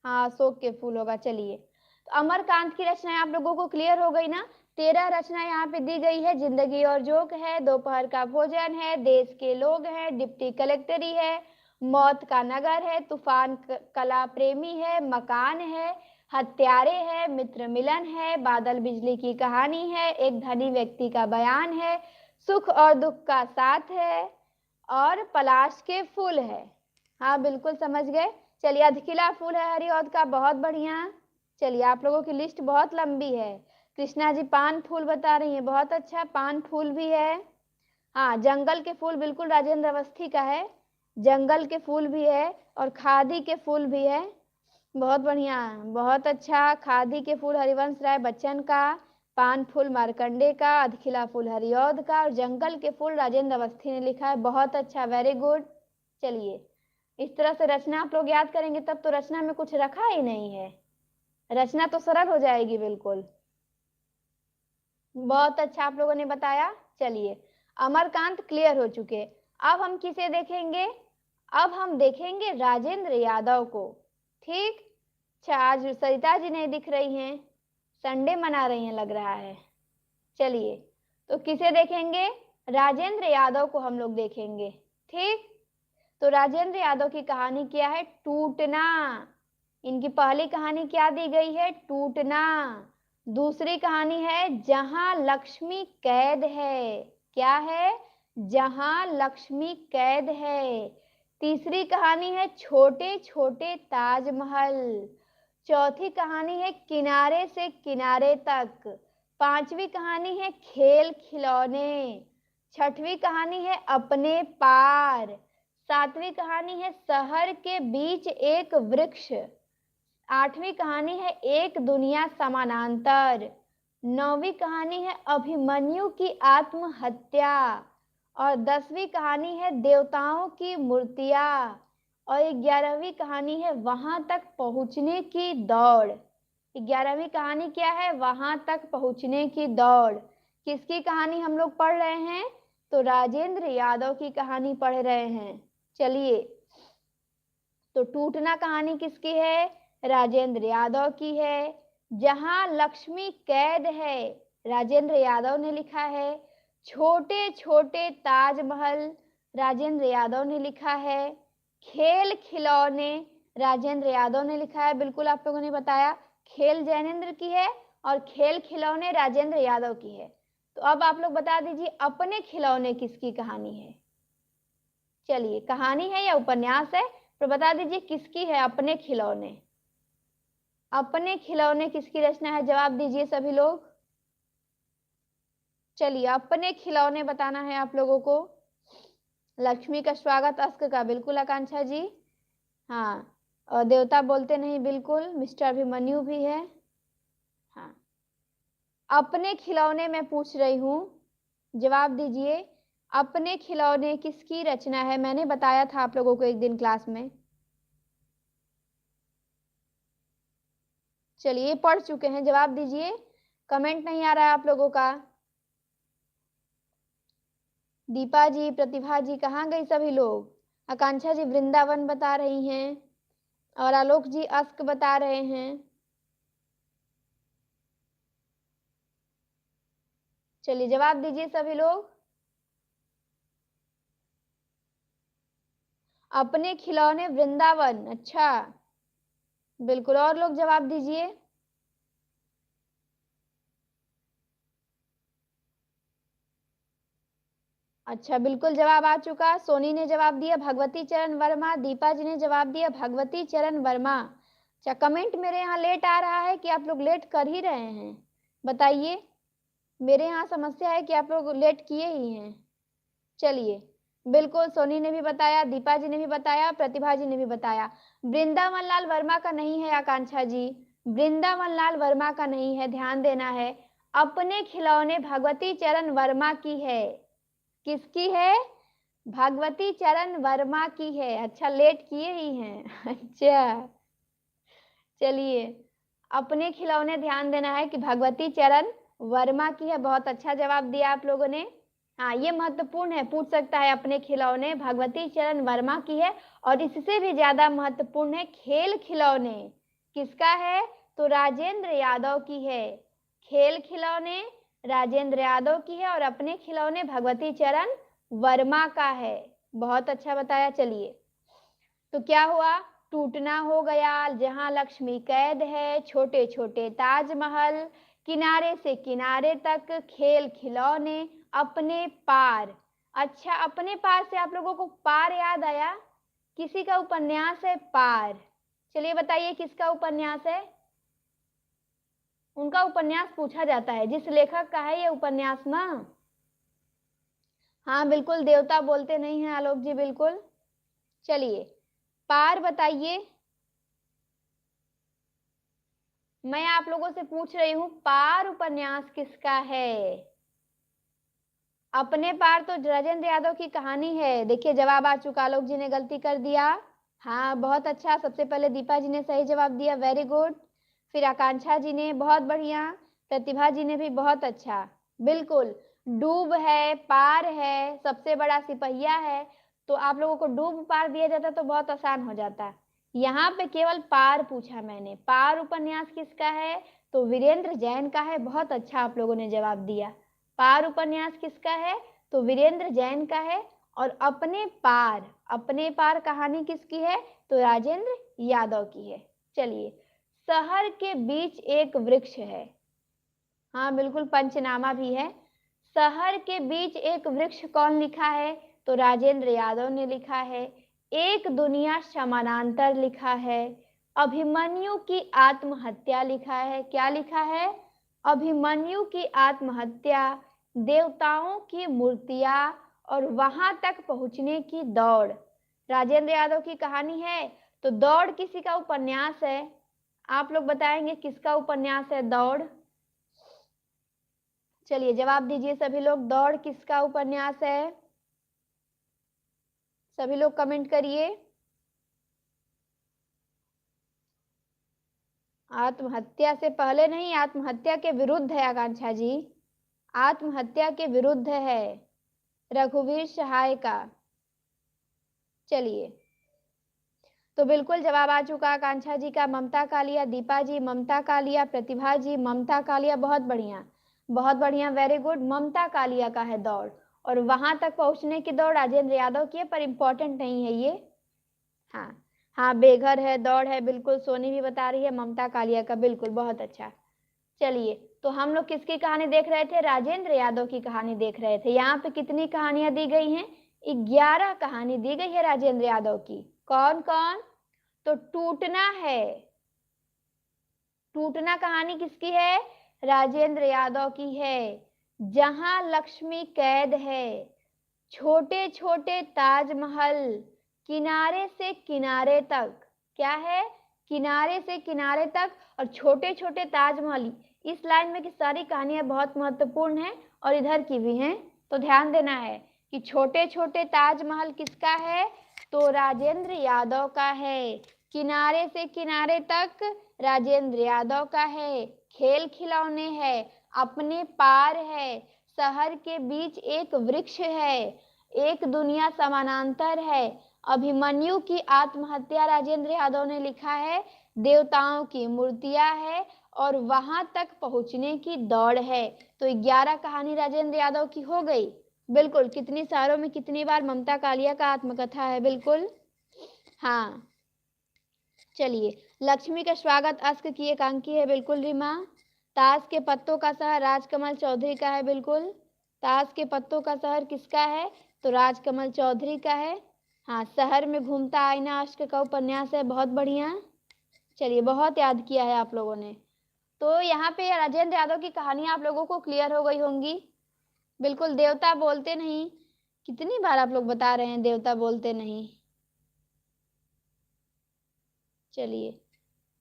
हाँ, अशोक के फूल होगा। चलिए, तो अमरकांत की रचनाएं आप लोगों को क्लियर हो गई ना। 13 रचना यहाँ पे दी गई है। जिंदगी और जोक है, दोपहर का भोजन है, देश के लोग हैं, डिप्टी कलेक्टरी है, मौत का नगर है, तूफान कला प्रेमी है, मकान है, हत्यारे है, मित्र मिलन है, बादल बिजली की कहानी है, एक धनी व्यक्ति का बयान है, सुख और दुख का साथ है, और पलाश के फूल है। हाँ बिल्कुल, समझ गए। चलिए, अधखिला फूल है हरिऔध का। बहुत बढ़िया। चलिए, आप लोगों की लिस्ट बहुत लंबी है। कृष्णा जी पान फूल बता रही हैं, बहुत अच्छा, पान फूल भी है। हाँ, जंगल के फूल, बिल्कुल राजेंद्र अवस्थी का है, जंगल के फूल भी है। और खादी के फूल भी है। बहुत बढ़िया, बहुत अच्छा, खादी के फूल हरिवंश राय बच्चन का, पान फूल मार्कंडे का, अधखिला फूल हरिऔध का, और जंगल के फूल राजेंद्र अवस्थी ने लिखा है। बहुत अच्छा, वेरी गुड। चलिए, इस तरह से रचना आप लोग याद करेंगे, तब तो रचना में कुछ रखा ही नहीं है, रचना तो सरल हो जाएगी बिल्कुल। बहुत अच्छा आप लोगों ने बताया। चलिए, अमरकांत क्लियर हो चुके। अब हम किसे देखेंगे? अब हम देखेंगे राजेंद्र यादव को, ठीक। अच्छा, आज सरिता जी नहीं दिख रही हैं, संडे मना रही हैं लग रहा है। चलिए, तो किसे देखेंगे? राजेंद्र यादव को हम लोग देखेंगे, ठीक। तो राजेंद्र यादव की कहानी क्या है? टूटना। इनकी पहली कहानी क्या दी गई है? टूटना। दूसरी कहानी है जहां लक्ष्मी कैद है। क्या है? जहां लक्ष्मी कैद है। तीसरी कहानी है छोटे छोटे ताजमहल। चौथी कहानी है किनारे से किनारे तक। 5वीं कहानी है खेल खिलौने। 6वीं कहानी है अपने पार। 7वीं कहानी है शहर के बीच एक वृक्ष। 8वीं कहानी है एक दुनिया समानांतर। 9वीं कहानी है अभिमन्यु की आत्महत्या। और 10वीं कहानी है देवताओं की मूर्तियां। और 11वीं कहानी है वहां तक पहुंचने की दौड़। 11वीं कहानी क्या है? वहां तक पहुंचने की दौड़। किसकी कहानी हम लोग पढ़ रहे हैं? तो राजेंद्र यादव की कहानी पढ़ रहे हैं। चलिए, तो टूटना कहानी किसकी है? राजेंद्र यादव की है। जहां लक्ष्मी कैद है, राजेंद्र यादव ने लिखा है। छोटे छोटे ताजमहल, राजेंद्र यादव ने लिखा है। खेल खिलौने, राजेंद्र यादव ने लिखा है। बिल्कुल आप लोगों ने बताया, खेल जैनेन्द्र की है और खेल खिलौने राजेंद्र यादव की है। तो अब आप लोग बता दीजिए अपने खिलौने किसकी कहानी है? चलिए, कहानी है या उपन्यास है, तो बता दीजिए किसकी है अपने खिलौने। अपने खिलौने किसकी रचना है? जवाब दीजिए सभी लोग। चलिए, अपने खिलौने बताना है आप लोगों को। लक्ष्मी का स्वागत, अस्क का बिल्कुल आकांक्षा जी। हाँ, और देवता बोलते नहीं, बिल्कुल मिस्टर अभिमन्यु भी है। हाँ, अपने खिलौने मैं पूछ रही हूँ, जवाब दीजिए। अपने खिलौने किसकी रचना है? मैंने बताया था आप लोगों को एक दिन क्लास में। चलिए, पढ़ चुके हैं, जवाब दीजिए। कमेंट नहीं आ रहा है आप लोगों का। दीपा जी, प्रतिभा जी, कहाँ गई सभी लोग? आकांक्षा जी वृंदावन बता रही हैं और आलोक जी अस्क बता रहे हैं। चलिए, जवाब दीजिए सभी लोग। अपने खिलौने वृंदावन, अच्छा बिल्कुल। और लोग जवाब दीजिए। अच्छा, बिल्कुल जवाब आ चुका। सोनी ने जवाब दिया भगवती चरण वर्मा। दीपा जी ने जवाब दिया भगवती चरण वर्मा। अच्छा, कमेंट मेरे यहाँ लेट आ रहा है कि आप लोग लेट कर ही रहे हैं? बताइए, मेरे यहाँ समस्या है कि आप लोग लेट किए ही हैं। चलिए, बिल्कुल सोनी ने भी बताया, दीपा जी ने भी बताया, प्रतिभा जी ने भी बताया। वृंदावन लाल वर्मा का नहीं है आकांक्षा जी, वृंदावन लाल वर्मा का नहीं है, ध्यान देना है। अपने खिलौने भगवती चरण वर्मा की है। किसकी है? भगवती चरण वर्मा की है। अच्छा, लेट किए ही हैं अच्छा, चलिए, अपने खिलौने ध्यान देना है कि भगवती चरण वर्मा की है। बहुत अच्छा जवाब दिया आप लोगों ने। हाँ, ये महत्वपूर्ण है, पूछ सकता है अपने खिलौने भगवती चरण वर्मा की है। और इससे भी ज्यादा महत्वपूर्ण है खेल खिलौने किसका है? तो राजेंद्र यादव की है। खेल खिलौने राजेंद्र यादव की है और अपने खिलौने भगवती चरण वर्मा का है। बहुत अच्छा बताया। चलिए, तो क्या हुआ? टूटना हो गया, जहां लक्ष्मी कैद है, छोटे छोटे ताजमहल, किनारे से किनारे तक, खेल खिलौने, अपने पार। अच्छा, अपने पार से आप लोगों को पार याद आया? किसी का उपन्यास है पार। चलिए बताइए किसका उपन्यास है? उनका उपन्यास पूछा जाता है, जिस लेखक का है ये उपन्यास ना। हाँ बिल्कुल, देवता बोलते नहीं हैं आलोक जी, बिल्कुल। चलिए, पार बताइए। मैं आप लोगों से पूछ रही हूँ, पार उपन्यास किसका है? अपने पार तो राजेंद्र यादव की कहानी है। देखिए, जवाब आ चुका। आलोक जी ने गलती कर दिया। हाँ, बहुत अच्छा। सबसे पहले दीपा जी ने सही जवाब दिया, वेरी गुड। फिर आकांक्षा जी ने, बहुत बढ़िया। प्रतिभा जी ने भी, बहुत अच्छा। बिल्कुल, डूब है, पार है, सबसे बड़ा सिपहिया है। तो आप लोगों को डूब पार दिया जाता तो बहुत आसान हो जाता। यहाँ पे केवल पार पूछा मैंने। पार उपन्यास किसका है? तो वीरेंद्र जैन का है। बहुत अच्छा आप लोगों ने जवाब दिया। पार उपन्यास किसका है? तो वीरेंद्र जैन का है। और अपने पार कहानी किसकी है? तो राजेंद्र यादव की है। चलिए, शहर के बीच एक वृक्ष है। हाँ बिल्कुल, पंचनामा भी है। शहर के बीच एक वृक्ष कौन लिखा है? तो राजेंद्र यादव ने लिखा है। एक दुनिया समानांतर लिखा है। अभिमन्यु की आत्महत्या लिखा है। क्या लिखा है? अभिमन्यु की आत्महत्या, देवताओं की मूर्तियां और वहां तक पहुंचने की दौड़। राजेंद्र यादव की कहानी है, तो दौड़ किसी का उपन्यास है। आप लोग बताएंगे किसका उपन्यास है दौड़? चलिए जवाब दीजिए सभी लोग, दौड़ किसका उपन्यास है? सभी लोग कमेंट करिए। आत्महत्या से पहले नहीं, आत्महत्या के विरुद्ध है आकांक्षा जी, आत्महत्या के विरुद्ध है, रघुवीर सहाय का। चलिए तो बिल्कुल जवाब आ चुका आकांक्षा जी का, ममता कालिया। दीपा जी ममता कालिया, प्रतिभा जी ममता कालिया, बहुत बढ़िया बहुत बढ़िया, वेरी गुड। ममता कालिया का है दौड़, और वहां तक पहुंचने की दौड़ राजेंद्र यादव की है, पर इंपॉर्टेंट नहीं है ये। हाँ हाँ, बेघर है, दौड़ है, बिल्कुल सोनी भी बता रही है ममता कालिया का, बिल्कुल बहुत अच्छा। चलिए तो हम लोग किसकी कहानी देख रहे थे? राजेंद्र यादव की कहानी देख रहे थे। यहाँ पे कितनी कहानियां दी गई हैं? 11 कहानी दी गई है राजेंद्र यादव की। कौन कौन? तो टूटना है, टूटना कहानी किसकी है? राजेंद्र यादव की है। जहां लक्ष्मी कैद है, छोटे छोटे ताजमहल, किनारे से किनारे तक। क्या है? किनारे से किनारे तक और छोटे छोटे ताजमहल। इस लाइन में की सारी कहानियां बहुत महत्वपूर्ण है और इधर की भी हैं, तो ध्यान देना है कि छोटे छोटे ताजमहल किसका है? तो राजेंद्र यादव का है। किनारे से किनारे तक राजेंद्र यादव का है। खेल खिलौने है, अपने पार है, शहर के बीच एक वृक्ष है, एक दुनिया समानांतर है, अभिमन्यु की आत्महत्या राजेंद्र यादव ने लिखा है, देवताओं की मूर्तियां है और वहां तक पहुंचने की दौड़ है। तो 11 कहानी राजेंद्र यादव की हो गई। बिल्कुल, कितनी सारों में कितनी बार ममता कालिया का आत्मकथा है, बिल्कुल। हाँ चलिए, लक्ष्मी का स्वागत अस्क की एकांकी है, बिल्कुल रीमा। ताश के पत्तों का शहर राजकमल चौधरी का है, बिल्कुल। ताश के पत्तों का शहर किसका है? तो राजकमल चौधरी का है। हाँ, शहर में घूमता आईना अश्क का उपन्यास है, बहुत बढ़िया। चलिए, बहुत याद किया है आप लोगों ने। तो यहाँ पे राजेंद्र यादव की कहानियां आप लोगों को क्लियर हो गई होंगी। बिल्कुल, देवता बोलते नहीं, कितनी बार आप लोग बता रहे हैं देवता बोलते नहीं। चलिए,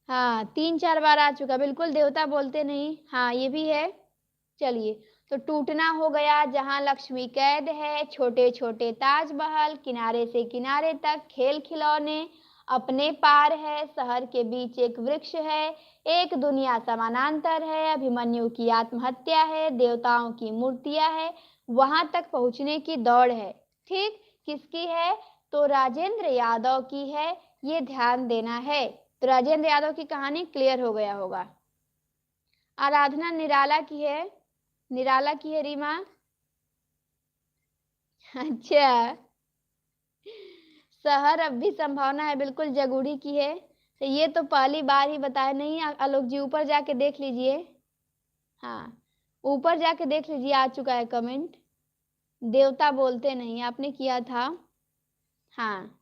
हाँ 3-4 बार आ चुका, बिल्कुल देवता बोलते नहीं, हाँ ये भी है। चलिए, तो टूटना हो गया, जहां लक्ष्मी कैद है, छोटे छोटे ताजमहल, किनारे से किनारे तक, खेल खिलौने, अपने पार है, शहर के बीच एक वृक्ष है, एक दुनिया समानांतर है, अभिमन्यु की आत्महत्या है, देवताओं की मूर्तियां है, वहां तक पहुंचने की दौड़ है। ठीक, किसकी है? तो राजेंद्र यादव की है, ये ध्यान देना है। तो राजेंद्र यादव की कहानी क्लियर हो गया होगा। आराधना निराला की है, निराला की है रीमा। अच्छा, शहर अब भी संभावना है, बिल्कुल जगूड़ी की है। तो ये तो पहली बार ही बताया नहीं आलोक जी, ऊपर जाके देख लीजिए। हाँ, ऊपर जाके देख लीजिए, आ चुका है कमेंट। देवता बोलते नहीं आपने किया था। हाँ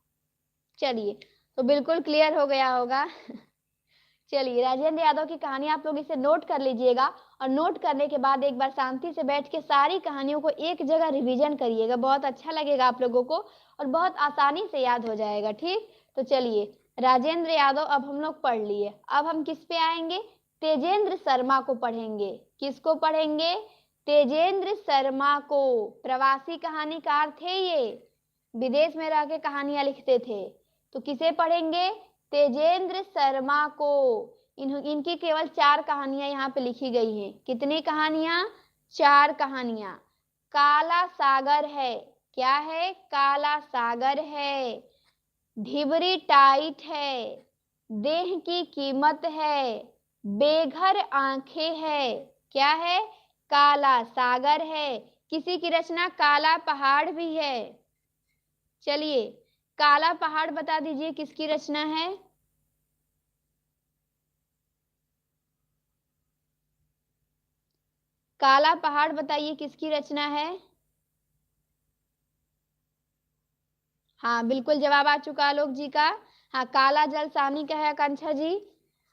चलिए, तो बिल्कुल क्लियर हो गया होगा। चलिए, राजेंद्र यादव की कहानी आप लोग इसे नोट कर लीजिएगा, और नोट करने के बाद एक बार शांति से बैठ के सारी कहानियों को एक जगह रिवीजन करिएगा, बहुत अच्छा लगेगा आप लोगों को और बहुत आसानी से याद हो जाएगा। ठीक, तो चलिए, राजेंद्र यादव अब हम लोग पढ़ लिए, अब हम किस पे आएंगे? तेजेंद्र शर्मा को पढ़ेंगे। किसको पढ़ेंगे? तेजेंद्र शर्मा को। प्रवासी कहानीकार थे ये, विदेश में रह के कहानियां लिखते थे। तो किसे पढ़ेंगे? तेजेंद्र शर्मा को। इनकी केवल 4 कहानियां यहाँ पे लिखी गई हैं। कितनी कहानियां? 4 कहानियां। काला सागर है, क्या है? काला सागर है। ढिबरी टाइट है, देह की कीमत है, बेघर आंखें है, क्या है? काला सागर है। किसी की रचना काला पहाड़ भी है। चलिए, काला पहाड़ बता दीजिए किसकी रचना है? काला पहाड़ बताइए किसकी रचना है? हाँ बिल्कुल, जवाब आ चुका आलोक जी का। हाँ, काला जल सानी का है आकांक्षा जी।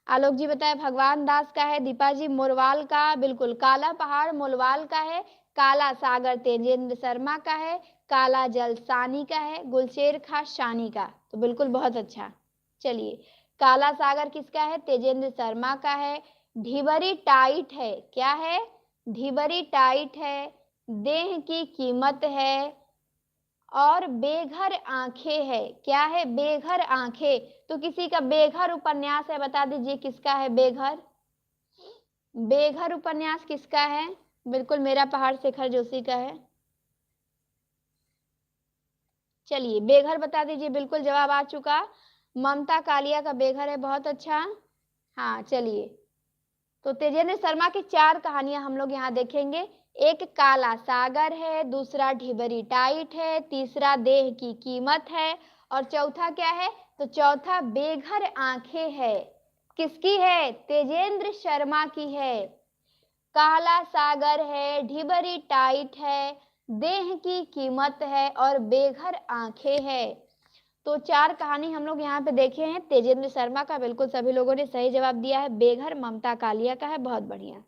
आलोक जी बताए भगवान दास का है। दीपा जी मोरवाल का, बिल्कुल। काला पहाड़ मोरवाल का है। काला सागर तेजेंद्र शर्मा का है। काला जल सानी का है। गुलशेर खां शानी का, तो बिल्कुल बहुत अच्छा। चलिए, काला सागर किसका है? तेजेंद्र शर्मा का है। ढिबरी टाइट है, क्या है? ढिबरी टाइट है। देह की कीमत है और बेघर आंखें है, क्या है? बेघर आंखें। तो किसी का बेघर उपन्यास है, बता दीजिए किसका है बेघर? बेघर उपन्यास किसका है? बिल्कुल मेरा पहाड़ शेखर जोशी का है। चलिए, बेघर बता दीजिए। बिल्कुल जवाब आ चुका। ममता कालिया का बेघर है, बहुत अच्छा। हाँ चलिए, तो तेजेंद्र शर्मा की 4 कहानियां हम लोग यहाँ देखेंगे। एक काला सागर है, दूसरा ढिबरी टाइट है, तीसरा देह की कीमत है, और चौथा क्या है? तो चौथा बेघर आंखें है। किसकी है? तेजेंद्र शर्मा की है। काला सागर है, ढिबरी टाइट है, देह की कीमत है और बेघर आंखें है। तो 4 कहानी हम लोग यहाँ पे देखे हैं तेजेंद्र शर्मा का। बिल्कुल सभी लोगों ने सही जवाब दिया है। बेघर ममता कालिया का है, बहुत बढ़िया।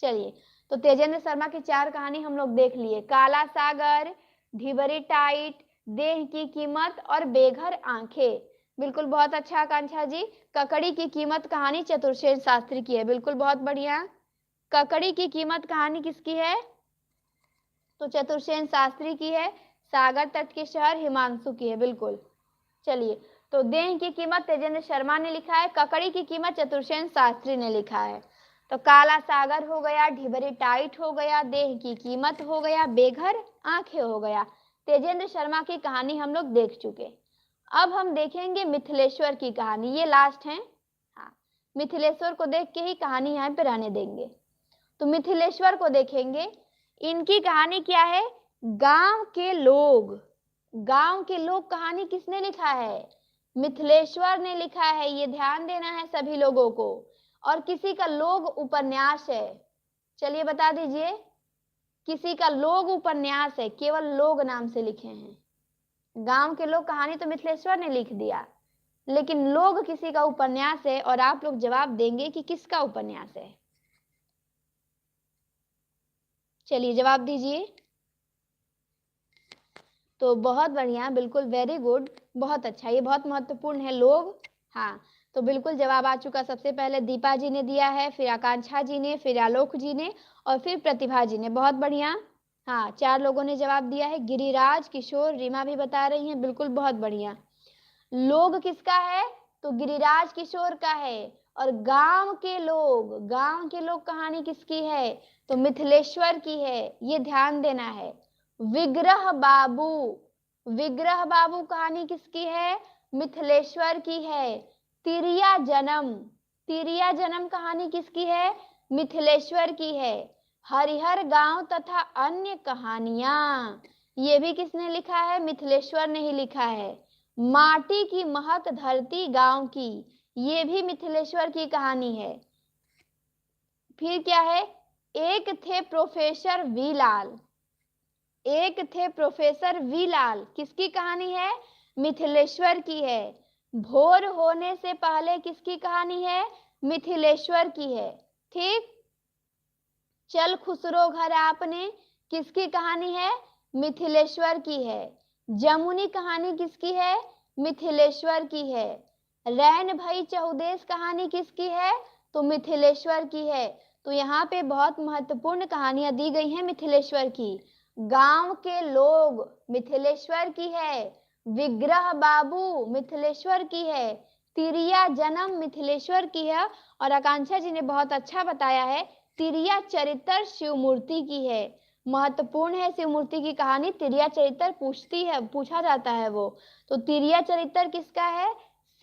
चलिए, तो तेजेंद्र शर्मा की 4 कहानी हम लोग देख लिए। काला सागर, ढिबरी टाइट, देह की कीमत और बेघर आंखें। बिल्कुल बहुत अच्छा आकांक्षा जी। ककड़ी की कीमत कहानी चतुर्सेन शास्त्री की है, बिल्कुल बहुत बढ़िया। ककड़ी की कीमत कहानी किसकी है? तो चतुर्सेन शास्त्री की है। सागर तट के शहर हिमांशु की है, बिल्कुल। चलिए, तो देह की कीमत तेजेंद्र शर्मा ने लिखा है, ककड़ी की कीमत चतुर्सेन शास्त्री ने लिखा है। तो काला सागर हो गया, ढिबरी टाइट हो गया, देह की कीमत हो गया, बेघर आंखें हो गया। तेजेंद्र शर्मा की कहानी हम लोग देख चुके। अब हम देखेंगे मिथिलेश्वर की कहानी, ये लास्ट है। हाँ, मिथिलेश्वर को देख के ही कहानी यहाँ पे रहने देंगे। तो मिथिलेश्वर को देखेंगे। इनकी कहानी क्या है? गांव के लोग। गांव के लोग कहानी किसने लिखा है? मिथिलेश्वर ने लिखा है, ये ध्यान देना है सभी लोगों को। और किसी का लोग उपन्यास है। चलिए बता दीजिए, किसी का लोग उपन्यास है, केवल लोग नाम से लिखे हैं। गांव के लोग कहानी तो मिथिलेश्वर ने लिख दिया, लेकिन लोग किसी का उपन्यास है, और आप लोग जवाब देंगे कि किसका उपन्यास है। चलिए जवाब दीजिए। तो बहुत बढ़िया, बिल्कुल वेरी गुड, बहुत अच्छा, ये बहुत महत्वपूर्ण है लोग। हाँ, तो बिल्कुल जवाब आ चुका। सबसे पहले दीपा जी ने दिया है, फिर आकांक्षा जी ने, फिर आलोक जी ने, और फिर प्रतिभा जी ने, बहुत बढ़िया। हाँ, 4 लोगों ने जवाब दिया है। गिरिराज, किशोर, रीमा भी बता रही हैं, बिल्कुल बहुत बढ़िया। लोग किसका है? तो गिरिराज किशोर का है। और गांव के लोग, गांव के लोग कहानी किसकी है? तो मिथिलेश्वर की है, ये ध्यान देना है। विग्रह बाबू, विग्रह बाबू कहानी किसकी है? मिथिलेश्वर की है। तिरिया जन्म, तिरिया जन्म कहानी किसकी है? मिथिलेश्वर की है। हरिहर गांव तथा अन्य कहानियां, ये भी किसने लिखा है? मिथिलेश्वर ने ही लिखा है। माटी की महक धरती गांव की, ये भी मिथिलेश्वर की कहानी है। फिर क्या है? एक थे प्रोफेसर वीलाल, एक थे प्रोफेसर वीलाल, किसकी कहानी है? मिथिलेश्वर की है। भोर होने से पहले किसकी कहानी है? मिथिलेश्वर की है। ठीक। चल खुसरो घर आपने, किसकी कहानी है? मिथिलेश्वर की है। जमुनी कहानी किसकी है? मिथिलेश्वर की है। रैन भई चहुदेश कहानी किसकी है? तो मिथिलेश्वर की है। तो यहाँ पे बहुत महत्वपूर्ण कहानियां दी गई हैं मिथिलेश्वर की। गांव के लोग मिथिलेश्वर की है। विग्रह बाबू मिथिलेश्वर की है। तिरिया जन्म मिथिलेश्वर की है। और आकांक्षा जी ने बहुत अच्छा बताया है, तिरिया चरित्र शिवमूर्ति की है। महत्वपूर्ण है शिवमूर्ति की कहानी। तिरिया चरित्र पूछती है, पूछा जाता है वो। तो तिरिया चरित्र किसका है?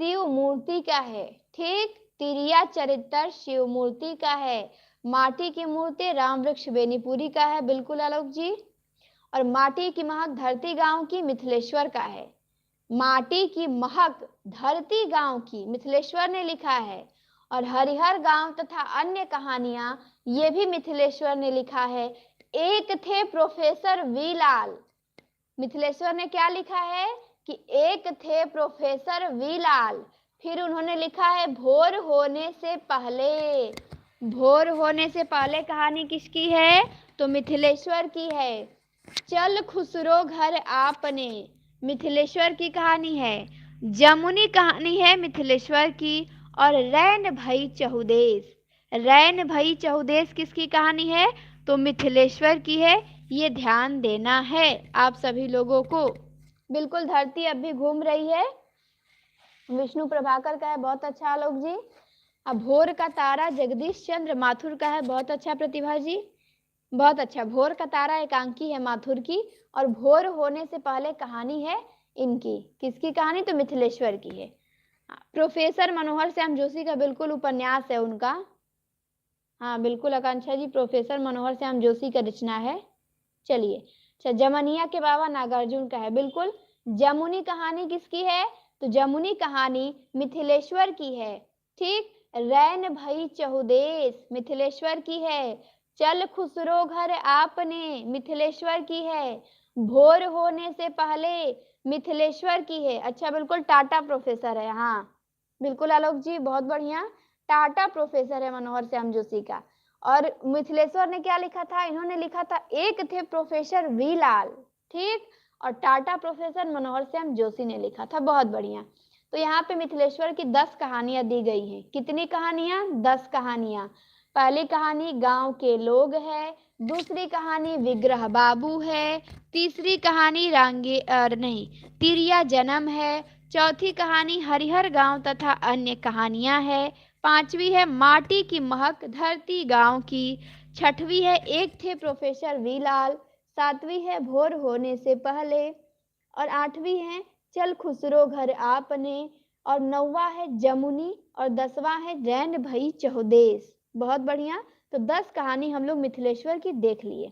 शिवमूर्ति का है। ठीक, तिरिया चरित्र शिवमूर्ति का है। माटी की मूर्ति रामवृक्ष बेनीपुरी का है, बिल्कुल आलोक जी। और माटी की महक धरती गांव की मिथिलेश्वर का है। माटी की महक धरती गांव की मिथिलेश्वर ने लिखा है। और हरिहर गांव तथा अन्य कहानियां, ये भी मिथिलेश्वर ने लिखा है। एक थे प्रोफेसर वीलाल, मिथिलेश्वर ने क्या लिखा है? कि एक थे प्रोफेसर वीलाल। फिर उन्होंने लिखा है भोर होने से पहले। भोर होने से पहले कहानी किसकी है? तो मिथिलेश्वर की है। चल खुसरो घर आपने, मिथिलेश्वर की कहानी है। जमुनी कहानी है मिथिलेश्वर की। और रैन भई चहुदेश, रैन भई चहुदेश किसकी कहानी है? तो मिथिलेश्वर की है। ये ध्यान देना है आप सभी लोगों को। बिल्कुल धरती अब भी घूम रही है। विष्णु प्रभाकर का है, बहुत अच्छा आलोक जी। अब भोर का तारा जगदीश चंद्र माथुर का है, बहुत अच्छा प्रतिभा जी, बहुत अच्छा। भोर का तारा एकांकी है माथुर की। और भोर होने से पहले कहानी है इनकी, किसकी कहानी? तो मिथिलेश्वर की है। प्रोफेसर मनोहर श्याम जोशी का बिल्कुल उपन्यास है उनका। हाँ बिल्कुल आकांक्षा जी, प्रोफेसर मनोहर श्याम जोशी का रचना है। चलिए, अच्छा, जमनिया के बाबा नागार्जुन का है। बिल्कुल, जमुनी कहानी किसकी है? तो जमुनी कहानी मिथिलेश्वर की है। ठीक, रैन भई चहुदेश मिथिलेश्वर की है। चल खुसरो घर आपने मिथिलेश्वर की है। भोर होने से पहले मिथिलेश्वर की है। अच्छा, बिल्कुल टाटा प्रोफेसर है। हाँ बिल्कुल आलोक जी, बहुत बढ़िया। टाटा प्रोफेसर है मनोहर श्याम जोशी का। और मिथिलेश्वर ने क्या लिखा था? इन्होंने लिखा था एक थे प्रोफेसर वी लाल। ठीक, और टाटा प्रोफेसर मनोहर श्याम जोशी ने लिखा था। बहुत बढ़िया। तो यहाँ पे मिथिलेश्वर की 10 कहानियां दी गई हैं। कितनी कहानियां? 10 कहानियां। पहली कहानी गांव के लोग है, दूसरी कहानी विग्रह बाबू है, तीसरी कहानी रांगे नहीं तिरिया जन्म है, चौथी कहानी हरिहर गांव तथा अन्य कहानियां है, पांचवी है माटी की महक धरती गांव की, छठवीं है एक थे प्रोफेसर वी लाल, सातवीं है भोर होने से पहले, और आठवीं है चल खुसरो घर आपने, और नौवा है जमुनी, और 10वां है रैन भई चहुदेश। बहुत बढ़िया। तो 10 कहानी हम लोग मिथिलेश्वर की देख लिए।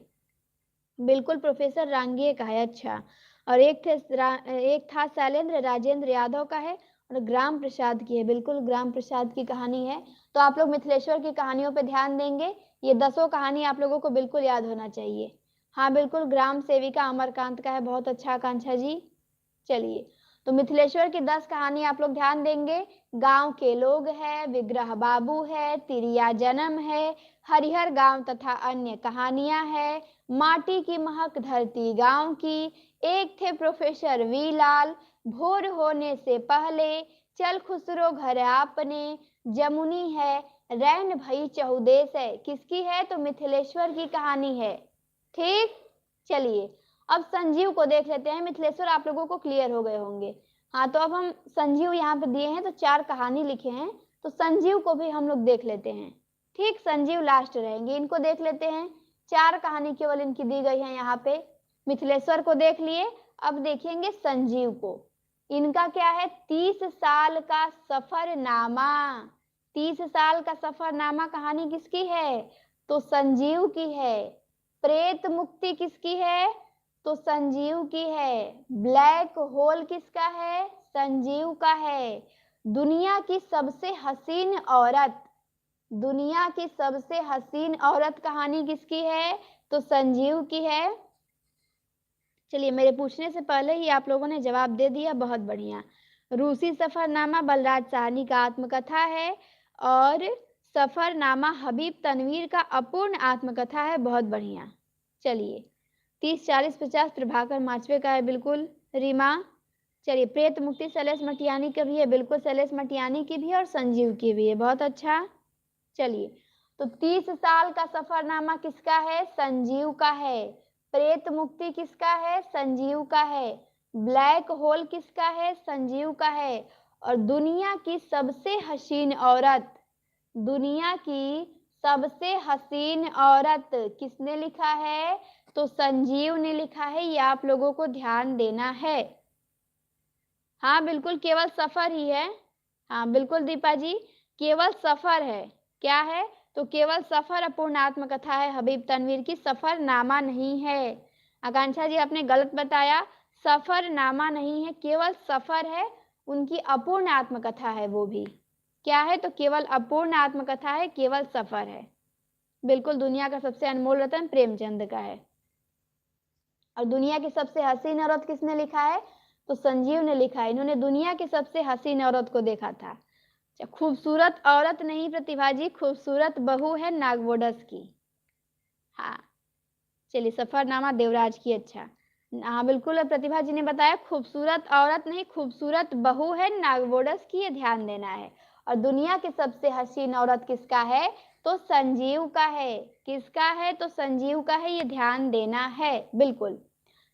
बिल्कुल प्रोफेसर रांगिए का है। अच्छा, और एक था शैलेंद्र राजेंद्र यादव का है, और ग्राम प्रसाद की है। बिल्कुल ग्राम प्रसाद की कहानी है। तो आप लोग मिथिलेश्वर की कहानियों पे ध्यान देंगे। ये 10 कहानी आप लोगों को बिल्कुल याद होना चाहिए। हाँ बिल्कुल, ग्राम सेविका अमरकांत का है, बहुत अच्छा आकांक्षा जी। चलिए, तो मिथिलेश्वर की 10 कहानी आप लोग ध्यान देंगे। गांव के लोग है, विग्रह बाबू है, तिरिया जन्म है, हरिहर गांव तथा अन्य कहानियां है, माटी की महक धरती गांव की, एक थे प्रोफेसर वी लाल, भोर होने से पहले, चल खुसरो घर आपने, जमुनी है, रैन भई चहुदेश है। किसकी है? तो मिथिलेश्वर की कहानी है। ठीक, चलिए अब संजीव को देख लेते हैं। मिथिलेश्वर आप लोगों को क्लियर हो गए होंगे। हाँ, तो अब हम संजीव यहाँ पे दिए हैं, तो 4 कहानी लिखे हैं, तो संजीव को भी हम लोग देख लेते हैं। ठीक, संजीव लास्ट रहेंगे, इनको देख लेते हैं। 4 कहानी केवल इनकी दी गई है यहाँ पे। मिथिलेश्वर को देख लिए, अब देखेंगे संजीव को। इनका क्या है? 30 साल का सफरनामा। 30 साल का सफरनामा कहानी किसकी है? तो संजीव की है। प्रेत मुक्ति किसकी है? तो संजीव की है। ब्लैक होल किसका है? संजीव का है। दुनिया की सबसे हसीन औरत, दुनिया की सबसे हसीन औरत कहानी किसकी है? तो संजीव की है। चलिए, मेरे पूछने से पहले ही आप लोगों ने जवाब दे दिया, बहुत बढ़िया। रूसी सफरनामा बलराज साहनी का आत्मकथा है, और सफरनामा हबीब तनवीर का अपूर्ण आत्मकथा है। बहुत बढ़िया। चलिए, 30, 40, 50 प्रभाकर माचवे का है। बिल्कुल रीमा। चलिए, प्रेत मुक्ति शैलेश मटियानी की भी है। बिल्कुल शैलेश मटियानी की भी है, और संजीव की भी है। बहुत अच्छा। चलिए, तो 30 साल का सफरनामा किसका है? संजीव का है। प्रेत मुक्ति किसका है? संजीव का है। ब्लैक होल किसका है? संजीव का है। और दुनिया की सबसे हसीन औरत, दुनिया की सबसे हसीन औरत किसने लिखा है? तो संजीव ने लिखा है। ये आप लोगों को ध्यान देना है। हाँ बिल्कुल, केवल सफर ही है। हाँ बिल्कुल दीपा जी, केवल सफर है। क्या है? तो केवल सफर अपूर्ण आत्मकथा है हबीब तनवीर की, सफरनामा नहीं है। आकांक्षा जी आपने गलत बताया, सफरनामा नहीं है, केवल सफर है। उनकी अपूर्ण आत्मकथा है वो भी। क्या है? तो केवल अपूर्ण आत्मकथा है, केवल सफर है। बिल्कुल, दुनिया का सबसे अनमोल रत्न प्रेमचंद का है। और दुनिया की सबसे हसीन औरत किसने लिखा है? तो संजीव ने लिखा है इन्होंने दुनिया की सबसे हसीन औरत को देखा था। खूबसूरत औरत नहीं प्रतिभा जी, खूबसूरत बहू है नागवोडस की। हाँ चलिए, सफरनामा देवराज की। अच्छा हाँ बिल्कुल, प्रतिभा जी ने बताया खूबसूरत औरत नहीं खूबसूरत बहू है नागवोडस की, ये ध्यान देना है। और दुनिया की सबसे हसीन औरत किसका है? तो संजीव का है। किसका है? तो संजीव का है, ये ध्यान देना है बिल्कुल।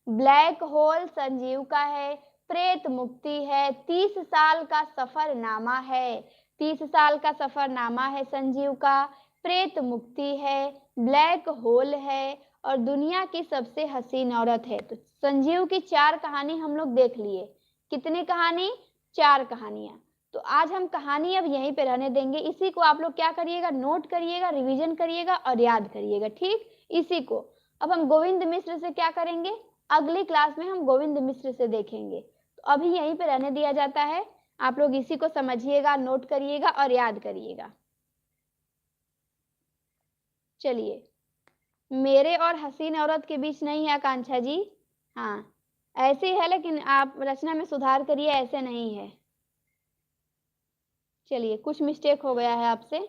ब्लैक होल संजीव का है। प्रेत मुक्ति है। 30 साल का सफरनामा है। 30 साल का सफरनामा है संजीव का। प्रेत मुक्ति है। ब्लैक होल है और दुनिया की सबसे हसीन औरत है। तो संजीव की 4 कहानी हम लोग देख लिए। कितनी कहानी? 4 कहानियां। तो आज हम कहानी अब यहीं पे रहने देंगे। इसी को आप लोग क्या करिएगा? नोट करिएगा, रिवीजन करिएगा और याद करिएगा। ठीक, इसी को अब हम गोविंद मिश्र से क्या करेंगे? अगली क्लास में हम गोविंद मिश्र से देखेंगे। तो अभी यहीं पे रहने दिया जाता है। आप लोग इसी को समझिएगा, नोट करिएगा और याद करिएगा। चलिए, मेरे और हसीन औरत के बीच नहीं है आकांक्षा जी। हाँ ऐसे ही है, लेकिन आप रचना में सुधार करिए, ऐसे नहीं है। चलिए, कुछ मिस्टेक हो गया है आपसे।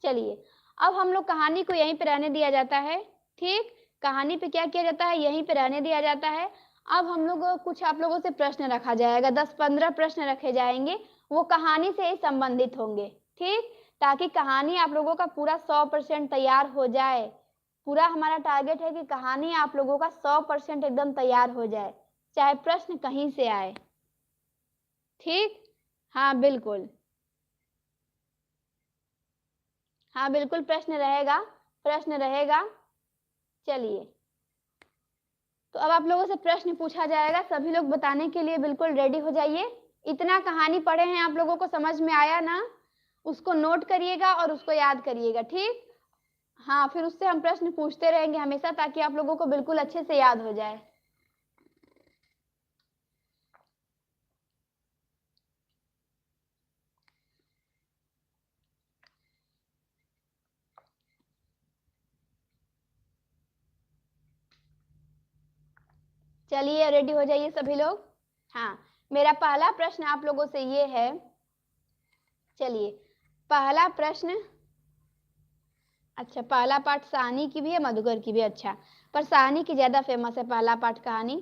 चलिए, अब हम लोग कहानी को यहीं पे रहने दिया जाता है। ठीक, कहानी पे क्या किया जाता है? यहीं पे रहने दिया जाता है। अब हम लोग कुछ आप लोगों से प्रश्न रखा जाएगा, 10-15 प्रश्न रखे जाएंगे, वो कहानी से ही संबंधित होंगे। ठीक, ताकि कहानी आप लोगों का पूरा 100% तैयार हो जाए। पूरा हमारा टारगेट है कि कहानी आप लोगों का 100% एकदम तैयार हो जाए, चाहे प्रश्न कहीं से आए। ठीक, हाँ बिल्कुल, हाँ बिल्कुल प्रश्न रहेगा, प्रश्न रहेगा। चलिए, तो अब आप लोगों से प्रश्न पूछा जाएगा, सभी लोग बताने के लिए बिल्कुल रेडी हो जाइए। इतना कहानी पढ़े हैं, आप लोगों को समझ में आया ना? उसको नोट करिएगा और उसको याद करिएगा। ठीक, हाँ फिर उससे हम प्रश्न पूछते रहेंगे हमेशा, ताकि आप लोगों को बिल्कुल अच्छे से याद हो जाए। चलिए, रेडी हो जाइए सभी लोग। हाँ, मेरा पहला प्रश्न आप लोगों से ये है। चलिए, पहला प्रश्न। अच्छा, पहला पाठ साहनी की भी है, मधुकर की भी। अच्छा, पर साहनी की ज्यादा फेमस है पहला पाठ कहानी।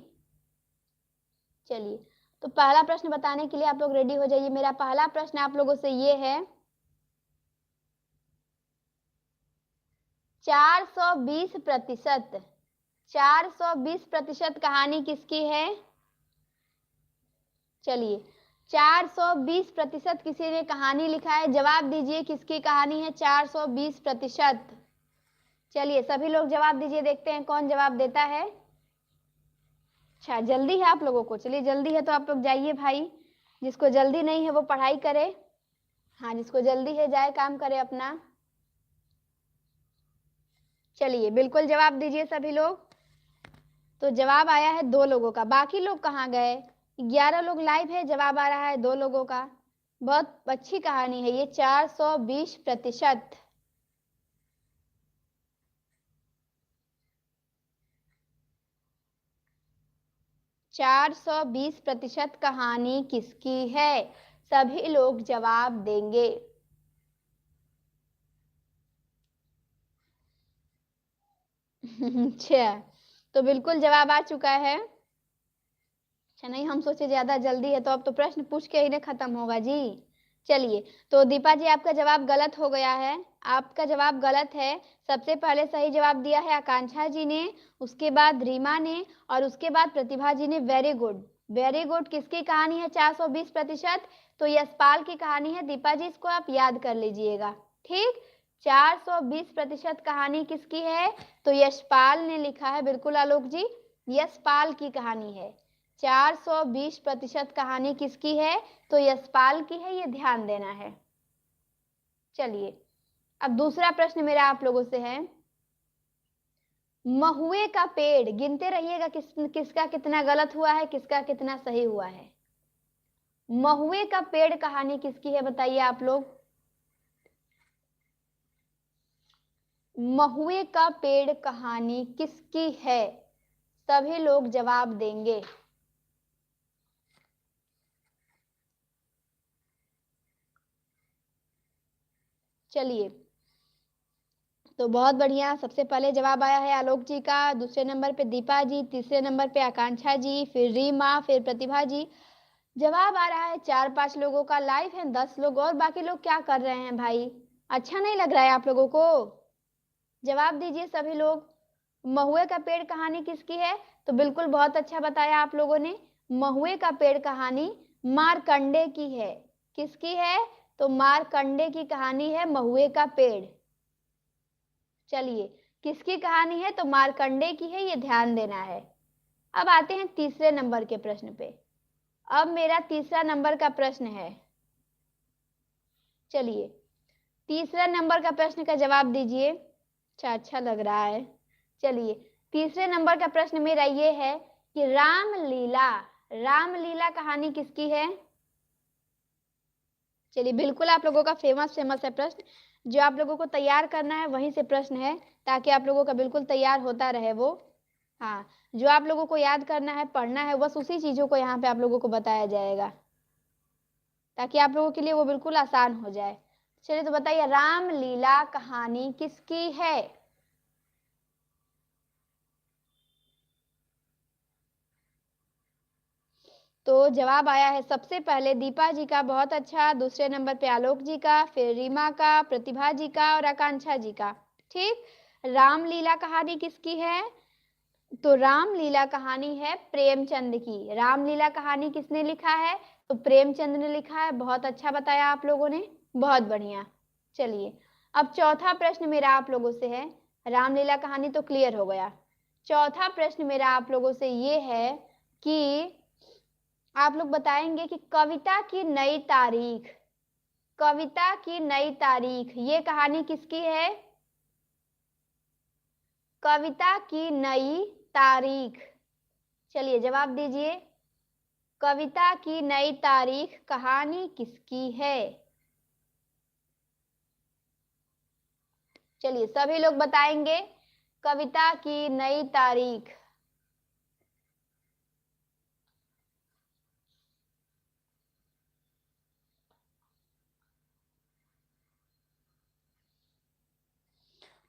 चलिए, तो पहला प्रश्न बताने के लिए आप लोग रेडी हो जाइए। मेरा पहला प्रश्न आप लोगों से ये है, 420%, 420% कहानी किसकी है? चलिए, 420% किसी ने कहानी लिखा है, जवाब दीजिए किसकी कहानी है 420%। चलिए, सभी लोग जवाब दीजिए, देखते हैं कौन जवाब देता है। अच्छा, जल्दी है आप लोगों को? चलिए, जल्दी है तो आप लोग जाइए भाई। जिसको जल्दी नहीं है वो पढ़ाई करे। हाँ, जिसको जल्दी है जाए काम करे अपना। चलिए, बिल्कुल जवाब दीजिए सभी लोग। तो जवाब आया है 2 लोगों का, बाकी लोग कहाँ गए? 11 लोग लाइव है, जवाब आ रहा है 2 लोगों का। बहुत अच्छी कहानी है ये, 420%। 420% कहानी किसकी है? सभी लोग जवाब देंगे। अच्छा, तो बिल्कुल जवाब आ चुका है। अच्छा, नहीं हम सोचे ज्यादा जल्दी है, तो अब तो प्रश्न पूछ के ही ना खत्म होगा जी। चलिए, तो दीपा जी आपका जवाब गलत हो गया है। आपका जवाब गलत है। सबसे पहले सही जवाब दिया है आकांक्षा जी ने, उसके बाद रीमा ने और उसके बाद प्रतिभा जी ने। Very good, very good. किसकी कहानी है 420%? तो यशपाल की कहानी है। दीपा जी, इसको आप याद कर लीजिएगा। ठीक, 420% कहानी किसकी है? तो यशपाल ने लिखा है। बिल्कुल आलोक जी, यशपाल की कहानी है। 420% कहानी किसकी है? तो यशपाल की है, ये ध्यान देना है। चलिए, अब दूसरा प्रश्न मेरा आप लोगों से है, महुए का पेड़, गिनते रहिएगा किसका कितना गलत हुआ है, किसका कितना सही हुआ है। महुए का पेड़ कहानी किसकी है, बताइए आप लोग। महुए का पेड़ कहानी किसकी है? सभी लोग जवाब देंगे। चलिए, तो बहुत बढ़िया। सबसे पहले जवाब आया है आलोक जी का, दूसरे नंबर पे दीपा जी, तीसरे नंबर पे आकांक्षा जी, फिर रीमा, फिर प्रतिभा जी। जवाब आ रहा है 4-5 लोगों का। लाइव है 10 लोग, और बाकी लोग क्या कर रहे हैं भाई? अच्छा नहीं लग रहा है आप लोगों को? जवाब दीजिए सभी लोग। महुए का पेड़ कहानी किसकी है? तो बिल्कुल बहुत अच्छा बताया आप लोगों ने। महुए का पेड़ कहानी मारकंडे की है। किसकी है? तो मारकंडे की कहानी है महुए का पेड़। चलिए, किसकी कहानी है? तो मारकंडे की है, ये ध्यान देना है। अब आते हैं तीसरे नंबर के प्रश्न पे। अब मेरा तीसरा नंबर का प्रश्न है। चलिए, तीसरा नंबर का प्रश्न का जवाब दीजिए। अच्छा लग रहा है। चलिए, तीसरे नंबर का प्रश्न मेरा ये है कि रामलीला, रामलीला कहानी किसकी है? चलिए, बिल्कुल आप लोगों का फेमस है प्रश्न। जो आप लोगों को तैयार करना है वहीं से प्रश्न है, ताकि आप लोगों का बिल्कुल तैयार होता रहे वो। हाँ, जो आप लोगों को याद करना है, पढ़ना है, बस उसी चीजों को यहाँ पे आप लोगों को बताया जाएगा, ताकि आप लोगों के लिए वो बिल्कुल आसान हो जाए। चलिए, तो बताइए रामलीला कहानी किसकी है? तो जवाब आया है सबसे पहले दीपा जी का, बहुत अच्छा। दूसरे नंबर पे आलोक जी का, फिर रीमा का, प्रतिभा जी का और आकांक्षा जी का। ठीक, रामलीला कहानी किसकी है? तो रामलीला कहानी है प्रेमचंद की। रामलीला कहानी किसने लिखा है? तो प्रेमचंद ने लिखा है। बहुत अच्छा बताया आप लोगों ने, बहुत बढ़िया। चलिए, अब चौथा प्रश्न मेरा आप लोगों से है। रामलीला कहानी तो क्लियर हो गया। चौथा प्रश्न मेरा आप लोगों से ये है कि आप लोग बताएंगे कि कविता की नई तारीख, कविता की नई तारीख ये कहानी किसकी है? कविता की नई तारीख, चलिए जवाब दीजिए। कविता की नई तारीख कहानी किसकी है? चलिए, सभी लोग बताएंगे कविता की नई तारीख।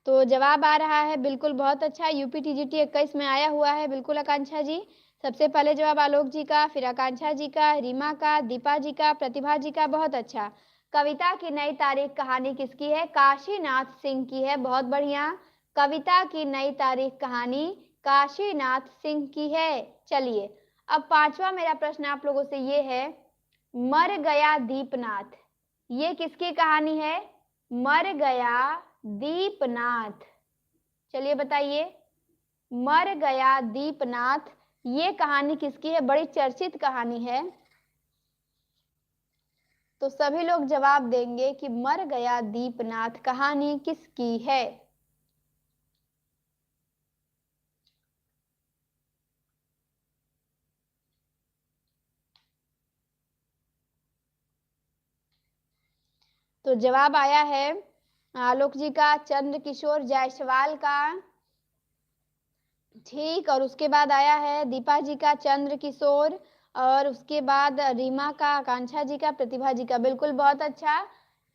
तो जवाब आ रहा है बिल्कुल बहुत अच्छा। यूपीटीजीटी 21 में आया हुआ है, बिल्कुल आकांक्षा जी। सबसे पहले जवाब आलोक जी का, फिर आकांक्षा जी का, रीमा का, दीपा जी का, प्रतिभा जी का। बहुत अच्छा। कविता की नई तारीख कहानी किसकी है? काशीनाथ सिंह की है। बहुत बढ़िया। कविता की नई तारीख कहानी काशीनाथ सिंह की है। चलिए, अब पांचवा मेरा प्रश्न आप लोगों से ये है, मर गया दीपनाथ, ये किसकी कहानी है? मर गया दीपनाथ, चलिए बताइए। मर गया दीपनाथ ये कहानी किसकी है? बड़ी चर्चित कहानी है। तो सभी लोग जवाब देंगे कि मर गया दीपनाथ कहानी किसकी है? तो जवाब आया है आलोक जी का, चंद्रकिशोर जायसवाल का। ठीक, और उसके बाद आया है दीपा जी का चंद्रकिशोर, और उसके बाद रीमा का, आकांक्षा जी का, प्रतिभा जी का। बिल्कुल बहुत अच्छा।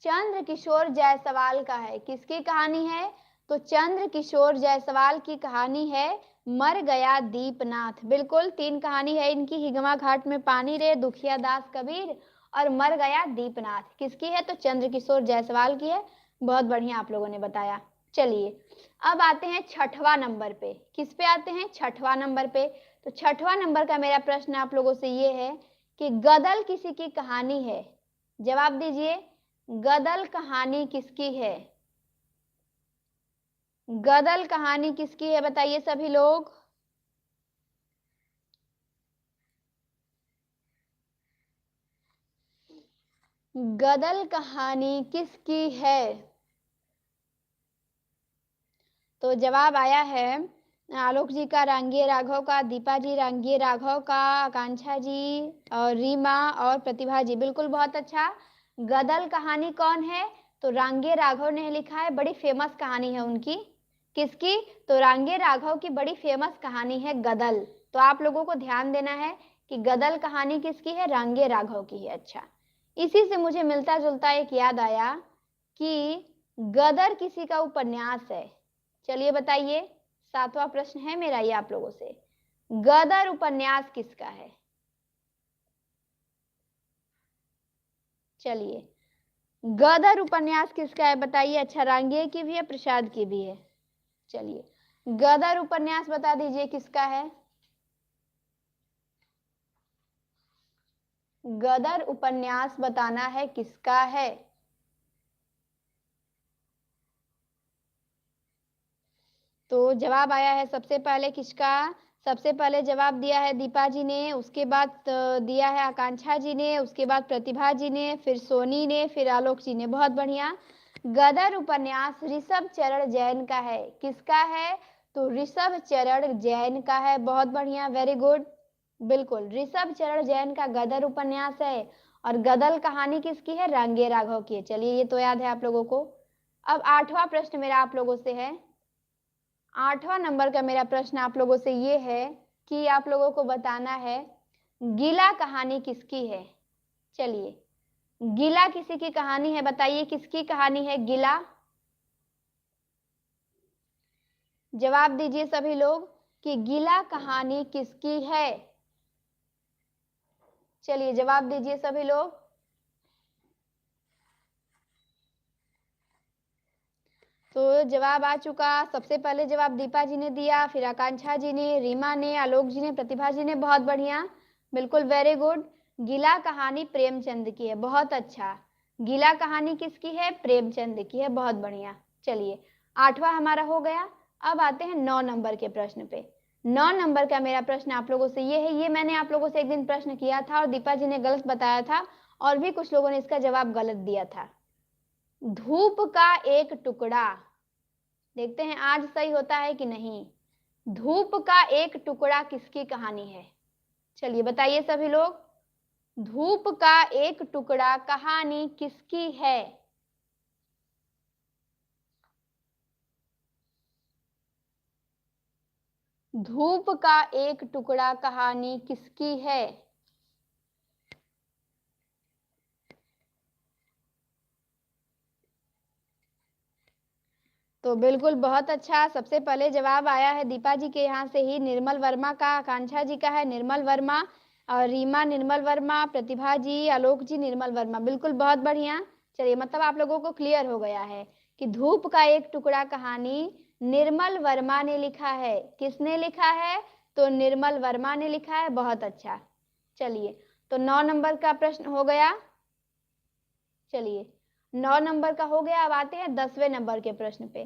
चंद्रकिशोर जायसवाल का है। किसकी कहानी है? तो चंद्रकिशोर जायसवाल की कहानी है मर गया दीपनाथ। बिल्कुल, 3 कहानी है इनकी, हिगमा घाट में पानी रे, दुखिया दास कबीर और मर गया दीपनाथ। किसकी है? तो चंद्रकिशोर जायसवाल की है। बहुत बढ़िया आप लोगों ने बताया। चलिए, अब आते हैं छठवां नंबर पे। किस पे आते हैं? छठवां नंबर पे। तो छठवां नंबर का मेरा प्रश्न आप लोगों से ये है कि गदल किसी की कहानी है? जवाब दीजिए, गदल कहानी किसकी है? गदल कहानी किसकी है बताइए सभी लोग। गदल कहानी किसकी है? तो जवाब आया है आलोक जी का रांगिए राघव का, दीपा जी रांगिए राघव का, आकांक्षा जी और रीमा और प्रतिभा जी। बिल्कुल बहुत अच्छा। गदल कहानी कौन है? तो रांगिए राघव ने लिखा है। बड़ी फेमस कहानी है उनकी। किसकी? तो रांगिए राघव की बड़ी फेमस कहानी है गदल। तो आप लोगों को ध्यान देना है कि गदल कहानी किसकी है? रांगिए राघव की है। अच्छा, इसी से मुझे मिलता जुलता एक याद आया कि गदर किसी का उपन्यास है? चलिए बताइए, 7वां प्रश्न है मेरा ये आप लोगों से। गदर उपन्यास किसका है? चलिए, गदर उपन्यास किसका है बताइए। अच्छा, रांगे की भी है, प्रसाद की भी है। चलिए, गदर उपन्यास बता दीजिए किसका है। गदर उपन्यास बताना है किसका है। तो जवाब आया है सबसे पहले किसका? सबसे पहले जवाब दिया है दीपा जी ने, उसके बाद दिया है आकांक्षा जी ने, उसके बाद प्रतिभा जी ने, फिर सोनी ने, फिर आलोक जी ने। बहुत बढ़िया। गदर उपन्यास ऋषभ चरण जैन का है। किसका है? तो ऋषभ चरण जैन का है। बहुत बढ़िया, वेरी गुड। बिल्कुल, ऋषभ चरण जैन का गदर उपन्यास है। और गदर कहानी किसकी है? रांगे राघव की है। चलिए, ये तो याद है आप लोगों को। अब 8वां प्रश्न मेरा आप लोगों से है। 8वां नंबर का मेरा प्रश्न आप लोगों से ये है कि आप लोगों को बताना है गीला कहानी किसकी है। चलिए, गीला किसी की कहानी है, बताइए किसकी कहानी है गीला। जवाब दीजिए सभी लोग कि गीला कहानी किसकी है। चलिए, जवाब दीजिए सभी लोग। तो जवाब आ चुका। सबसे पहले जवाब दीपा जी ने दिया, फिर आकांक्षा जी ने, रीमा ने, आलोक जी ने, प्रतिभा जी ने। बहुत बढ़िया, बिल्कुल वेरी गुड। गीला कहानी प्रेमचंद की है। बहुत अच्छा, गीला कहानी किसकी है? प्रेमचंद की है। बहुत बढ़िया। चलिए, 8वां हमारा हो गया। अब आते हैं 9 नंबर के प्रश्न पे। 9 नंबर का मेरा प्रश्न आप लोगों से ये है, ये मैंने आप लोगों से एक दिन प्रश्न किया था और दीपा जी ने गलत बताया था और भी कुछ लोगों ने इसका जवाब गलत दिया था। धूप का एक टुकड़ा, देखते हैं आज सही होता है कि नहीं। धूप का एक टुकड़ा किसकी कहानी है? चलिए बताइए सभी लोग, धूप का एक टुकड़ा कहानी किसकी है? धूप का एक टुकड़ा कहानी किसकी है? तो बिल्कुल बहुत अच्छा, सबसे पहले जवाब आया है दीपा जी के यहाँ से ही, निर्मल वर्मा का। आकांक्षा जी का है निर्मल वर्मा, और रीमा निर्मल वर्मा, प्रतिभा जी, आलोक जी निर्मल वर्मा। बिल्कुल बहुत बढ़िया। चलिए, मतलब आप लोगों को क्लियर हो गया है कि धूप का एक टुकड़ा कहानी निर्मल वर्मा ने लिखा है। किसने लिखा है? तो निर्मल वर्मा ने लिखा है। बहुत अच्छा। चलिए, तो 9 नंबर का प्रश्न हो गया। चलिए, 9 नंबर का हो गया। अब आते हैं 10वें नंबर के प्रश्न पे।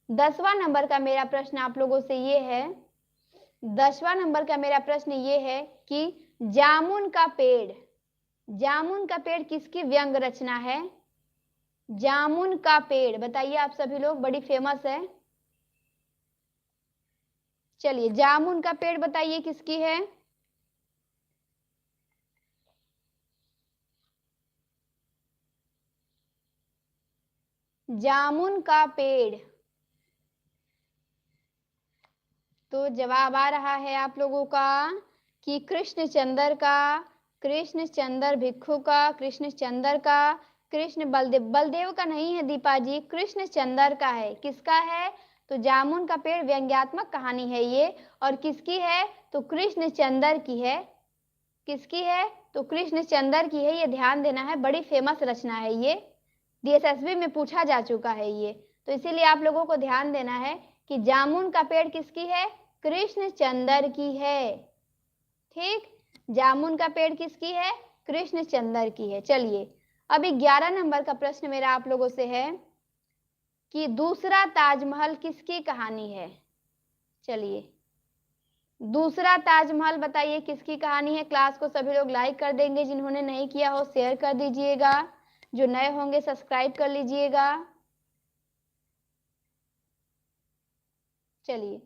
10वां नंबर का मेरा प्रश्न आप लोगों से ये है, 10वां नंबर का मेरा प्रश्न ये है कि जामुन का पेड़, जामुन का पेड़ किसकी व्यंग रचना है? जामुन का पेड़ बताइए आप सभी लोग, बड़ी फेमस है। चलिए, जामुन का पेड़ बताइए किसकी है? जामुन का पेड़, तो जवाब आ रहा है आप लोगों का कि कृष्णचंद्र का, कृष्णचंद्र भिक्षु का, कृष्णचंद्र का, कृष्ण बलदेव, बलदेव का नहीं है दीपा जी, कृष्णचंद्र का है। किसका है? तो जामुन का पेड़ व्यंग्यात्मक कहानी है ये, और किसकी है? तो कृष्णचंद्र की है। किसकी है? तो कृष्णचंद्र की है। ये ध्यान देना है, बड़ी फेमस रचना है ये, डीएसएसबी में पूछा जा चुका है ये, तो इसीलिए आप लोगों को ध्यान देना है कि जामुन का पेड़ किसकी है? कृष्णचंद्र की है। ठीक, जामुन का पेड़ किसकी है? कृष्णचंद्र की है। चलिए, अभी 11 नंबर का प्रश्न मेरा आप लोगों से है कि दूसरा ताजमहल किसकी कहानी है? चलिए, दूसरा ताजमहल बताइए किसकी कहानी है। क्लास को सभी लोग लाइक कर देंगे, जिन्होंने नहीं किया हो शेयर कर दीजिएगा, जो नए होंगे सब्सक्राइब कर लीजिएगा। चलिए,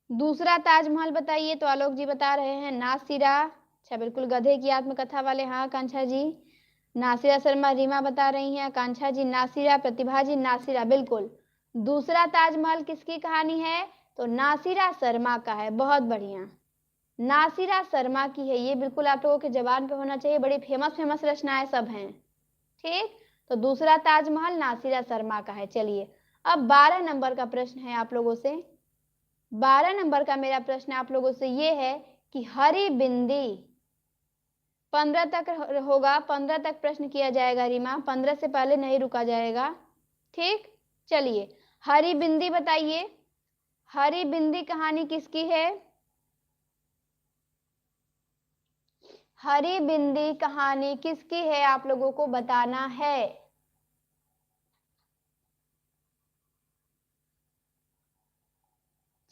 दूसरा ताजमहल बताइए। तो आलोक जी बता रहे हैं नासिरा। अच्छा, बिल्कुल, गधे की आत्मकथा वाले, हाँ आकांक्षा जी। नासिरा शर्मा, रीमा बता रही हैं, आकांक्षा जी नासिरा, प्रतिभा जी नासिरा। बिल्कुल, दूसरा ताजमहल किसकी कहानी है? तो नासिरा शर्मा का है। बहुत बढ़िया, नासिरा शर्मा की है ये। बिल्कुल आप लोगों के जबान पे होना चाहिए, बड़ी फेमस फेमस रचनाएं सब हैं। ठीक, तो दूसरा ताजमहल नासिरा शर्मा का है। चलिए अब 12 नंबर का प्रश्न है आप लोगों से। 12 नंबर का मेरा प्रश्न आप लोगों से ये है कि हरी बिंदी, 15 तक होगा, 15 तक प्रश्न किया जाएगा रीमा, 15 से पहले नहीं रुका जाएगा, ठीक। चलिए हरी बिंदी बताइए, हरी बिंदी कहानी किसकी है? हरी बिंदी कहानी किसकी है आप लोगों को बताना है।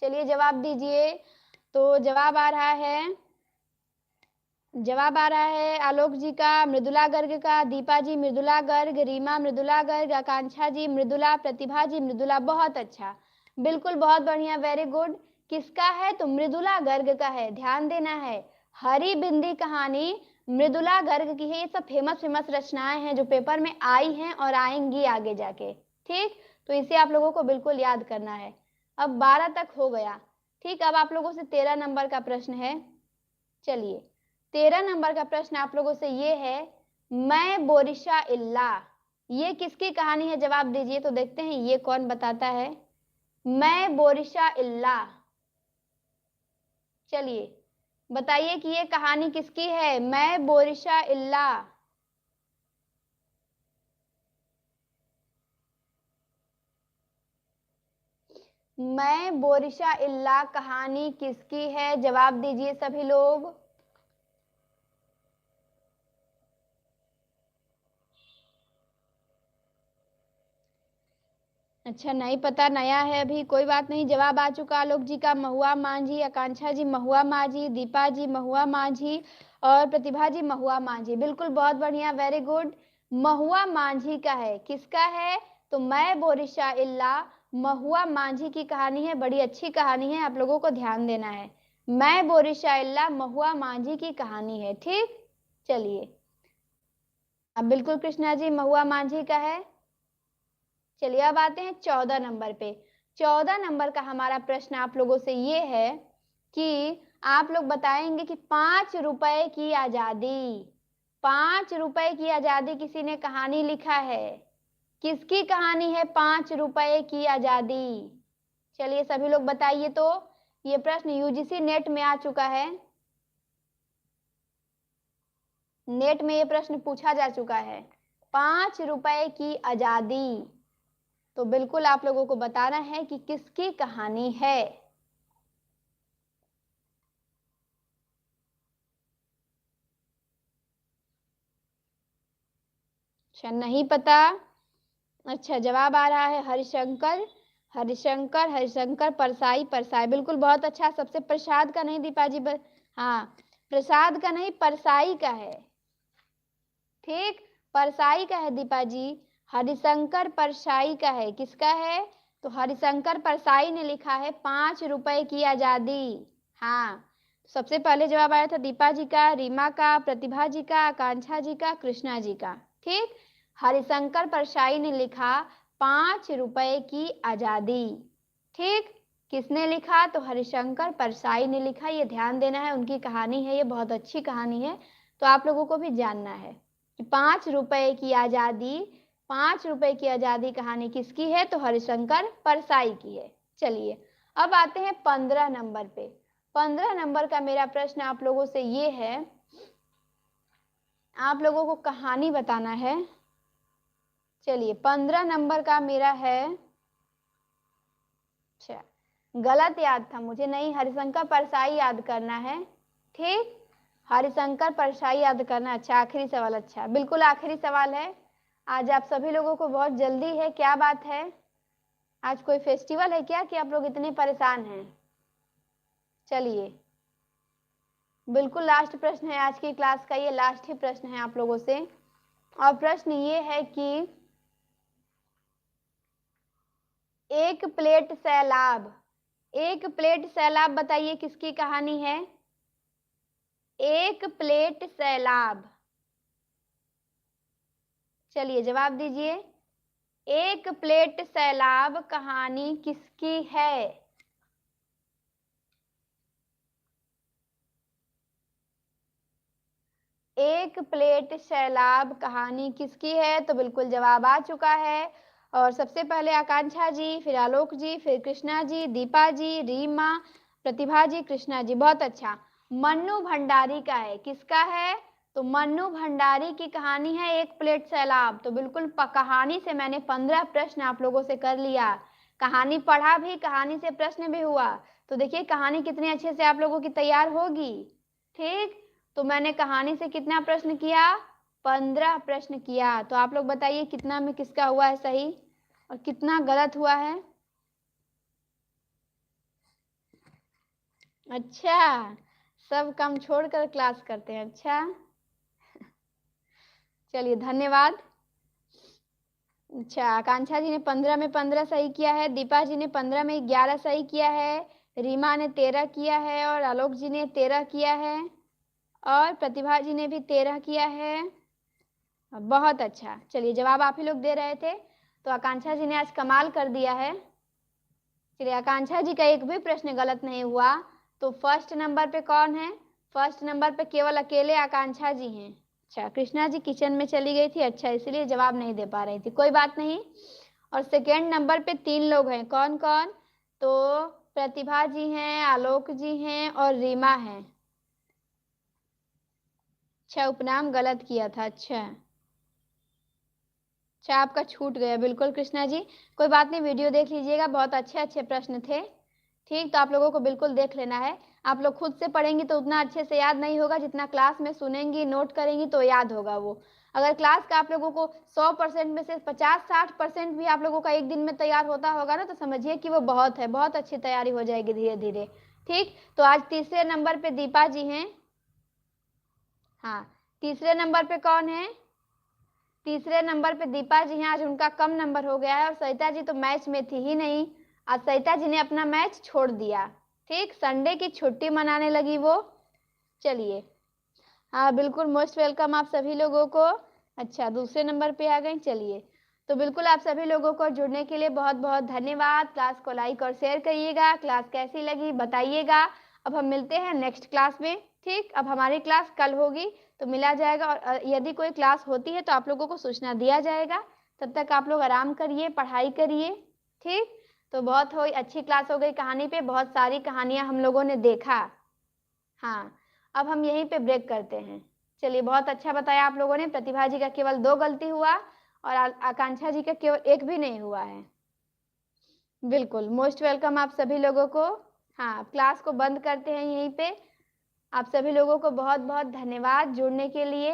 चलिए जवाब दीजिए। तो जवाब आ रहा है, जवाब आ रहा है आलोक जी का, मृदुला गर्ग का, दीपा जी मृदुला गर्ग, रीमा मृदुला गर्ग, आकांक्षा जी मृदुला, प्रतिभा जी मृदुला। बहुत अच्छा, बिल्कुल बहुत बढ़िया, वेरी गुड। किसका है? तो मृदुला गर्ग का है। ध्यान देना है, हरी बिंदी कहानी मृदुला गर्ग की है। ये सब फेमस फेमस रचनाएं हैं जो पेपर में आई हैं और आएंगी आगे जाके, ठीक। तो इसे आप लोगों को बिल्कुल याद करना है। अब 12 तक हो गया, ठीक। अब आप लोगों से 13 नंबर का प्रश्न है। चलिए 13 नंबर का प्रश्न आप लोगों से ये है, मैं बोरिशा इल्ला, ये किसकी कहानी है? जवाब दीजिए तो देखते हैं ये कौन बताता है। मैं बोरिशा इल्ला, चलिए बताइए कि ये कहानी किसकी है? मैं बोरिशा इल्ला। मैं बोरिशा इल्ला कहानी किसकी है? जवाब दीजिए सभी लोग। अच्छा नहीं पता, नया है अभी, कोई बात नहीं। जवाब आ चुका आलोक जी का, महुआ मांझी, आकांक्षा जी महुआ मांझी, दीपा जी महुआ मांझी और प्रतिभा जी महुआ मांझी। बिल्कुल बहुत बढ़िया, वेरी गुड। महुआ मांझी का है। किसका है? तो मैं बोरिशा इल्ला महुआ मांझी की कहानी है। बड़ी अच्छी कहानी है, आप लोगों को ध्यान देना है। मैं बोरिशा इल्ला महुआ मांझी की कहानी है, ठीक। चलिए अब बिल्कुल कृष्णा जी महुआ मांझी का है। चलिए अब आते हैं 14 नंबर पे। 14 नंबर का हमारा प्रश्न आप लोगों से ये है कि आप लोग बताएंगे कि 5 रुपए की आजादी, 5 रुपए की आजादी किसी ने कहानी लिखा है, किसकी कहानी है 5 रुपए की आजादी? चलिए सभी लोग बताइए। तो ये प्रश्न यूजीसी नेट में आ चुका है, नेट में ये प्रश्न पूछा जा चुका है, 5 रुपए की आजादी। तो बिल्कुल आप लोगों को बताना है कि किसकी कहानी है। अच्छा नहीं पता। अच्छा जवाब आ रहा है हरिशंकर, हरिशंकर, हरिशंकर परसाई, परसाई। बिल्कुल बहुत अच्छा। सबसे प्रसाद का नहीं दीपा जी हाँ, प्रसाद का नहीं परसाई का है, ठीक। परसाई का है दीपा जी, हरिशंकर परसाई का है। किसका है? तो हरिशंकर परसाई ने लिखा है 5 रुपए की आजादी। हाँ, सबसे पहले जवाब आया था दीपा जी का, रीमा का, प्रतिभा जी का, आकांक्षा जी का, कृष्णा जी का, ठीक। हरिशंकर परसाई ने लिखा 5 रुपए की आजादी, ठीक। किसने लिखा? तो हरिशंकर परसाई ने लिखा। ये ध्यान देना है, उनकी कहानी है, ये बहुत अच्छी कहानी है, तो आप लोगों को भी जानना है कि 5 रुपए की आजादी, 5 रुपए की आजादी कहानी किसकी है? तो हरिशंकर परसाई की है। चलिए अब आते हैं 15 नंबर पे। 15 नंबर का मेरा प्रश्न आप लोगों से ये है, आप लोगों को कहानी बताना है। चलिए 15 नंबर का मेरा है, अच्छा गलत याद था मुझे, नहीं हरिशंकर परसाई याद करना है, ठीक। हरिशंकर परसाई याद करना। अच्छा आखिरी सवाल, अच्छा बिल्कुल आखिरी सवाल है। आज आप सभी लोगों को बहुत जल्दी है, क्या बात है? आज कोई फेस्टिवल है क्या कि आप लोग इतने परेशान हैं? चलिए बिल्कुल लास्ट प्रश्न है आज की क्लास का, ये लास्ट ही प्रश्न है आप लोगों से। और प्रश्न ये है कि एक प्लेट सैलाब, एक प्लेट सैलाब बताइए किसकी कहानी है? एक प्लेट सैलाब, चलिए जवाब दीजिए। एक प्लेट सैलाब कहानी किसकी है? एक प्लेट सैलाब कहानी किसकी है? तो बिल्कुल जवाब आ चुका है। और सबसे पहले आकांक्षा जी, फिर आलोक जी, फिर कृष्णा जी, दीपा जी, रीमा, प्रतिभा जी, कृष्णा जी, बहुत अच्छा। मन्नू भंडारी का है, किसका है? तो मन्नू भंडारी की कहानी है एक प्लेट सैलाब। तो बिल्कुल कहानी से मैंने 15 प्रश्न आप लोगों से कर लिया, कहानी पढ़ा भी, कहानी से प्रश्न भी हुआ। तो देखिए कहानी कितने अच्छे से आप लोगों की तैयार होगी। ठीक, तो मैंने कहानी से कितना प्रश्न किया? 15 प्रश्न किया। तो आप लोग बताइए कितना में किसका हुआ है सही और कितना गलत हुआ है? अच्छा, सब काम छोड़कर क्लास करते हैं। अच्छा, चलिए धन्यवाद। अच्छा, आकांक्षा जी ने 15 में 15 सही किया है, दीपा जी ने 15 में 11 सही किया है, रीमा ने 13 किया है, और आलोक जी ने 13 किया है, और प्रतिभा जी ने भी 13 किया है। बहुत अच्छा। चलिए जवाब आप ही लोग दे रहे थे, तो आकांक्षा जी ने आज कमाल कर दिया है। चलिए आकांक्षा जी का एक भी प्रश्न गलत नहीं हुआ। तो फर्स्ट नंबर पे कौन है? फर्स्ट नंबर पे केवल अकेले आकांक्षा जी हैं। अच्छा, कृष्णा जी किचन में चली गई थी, अच्छा इसलिए जवाब नहीं दे पा रही थी, कोई बात नहीं। और सेकेंड नंबर पे 3 लोग हैं, कौन कौन? तो प्रतिभा जी हैं, आलोक जी हैं, और रीमा हैं। अच्छा, उपनाम गलत किया था। अच्छा अच्छा, आपका छूट गया, बिल्कुल कृष्णा जी, कोई बात नहीं, वीडियो देख लीजिएगा, बहुत अच्छे अच्छे प्रश्न थे। ठीक, तो आप लोगों को बिल्कुल देख लेना है। आप लोग खुद से पढ़ेंगी तो उतना अच्छे से याद नहीं होगा, जितना क्लास में सुनेंगी नोट करेंगी तो याद होगा वो। अगर क्लास का आप लोगों को 100% में से 50-60% भी आप लोगों का एक दिन में तैयार होता होगा ना, तो समझिए कि वो बहुत है, बहुत अच्छी तैयारी हो जाएगी धीरे धीरे। ठीक, तो आज तीसरे नंबर पे दीपा जी हैं। हाँ, तीसरे नंबर पे कौन है? तीसरे नंबर पे दीपा जी हैं, आज उनका कम नंबर हो गया है, और सरिता जी तो मैच में थी ही नहीं, आज सरिता जी ने अपना मैच छोड़ दिया। ठीक, संडे की छुट्टी मनाने लगी वो। चलिए, हाँ बिल्कुल, मोस्ट वेलकम आप सभी लोगों को। अच्छा, दूसरे नंबर पे आ गए। चलिए, तो बिल्कुल आप सभी लोगों को जुड़ने के लिए बहुत बहुत धन्यवाद। क्लास को लाइक और शेयर करिएगा, क्लास कैसी लगी बताइएगा। अब हम मिलते हैं नेक्स्ट क्लास में। ठीक, अब हमारी क्लास कल होगी तो मिला जाएगा, और यदि कोई क्लास होती है तो आप लोगों को सूचना दिया जाएगा। तब तक आप लोग आराम करिए, पढ़ाई करिए। ठीक, तो बहुत हो अच्छी क्लास हो गई, कहानी पे बहुत सारी कहानियां हम लोगों ने देखा। हाँ, अब हम यहीं पे ब्रेक करते हैं। चलिए, बहुत अच्छा बताया आप लोगों ने। प्रतिभा जी का केवल 2 गलती हुआ, और आकांक्षा जी का केवल 1 भी नहीं हुआ है। बिल्कुल, मोस्ट वेलकम आप सभी लोगों को। हाँ, क्लास को बंद करते हैं यहीं पे। आप सभी लोगों को बहुत बहुत धन्यवाद जुड़ने के लिए।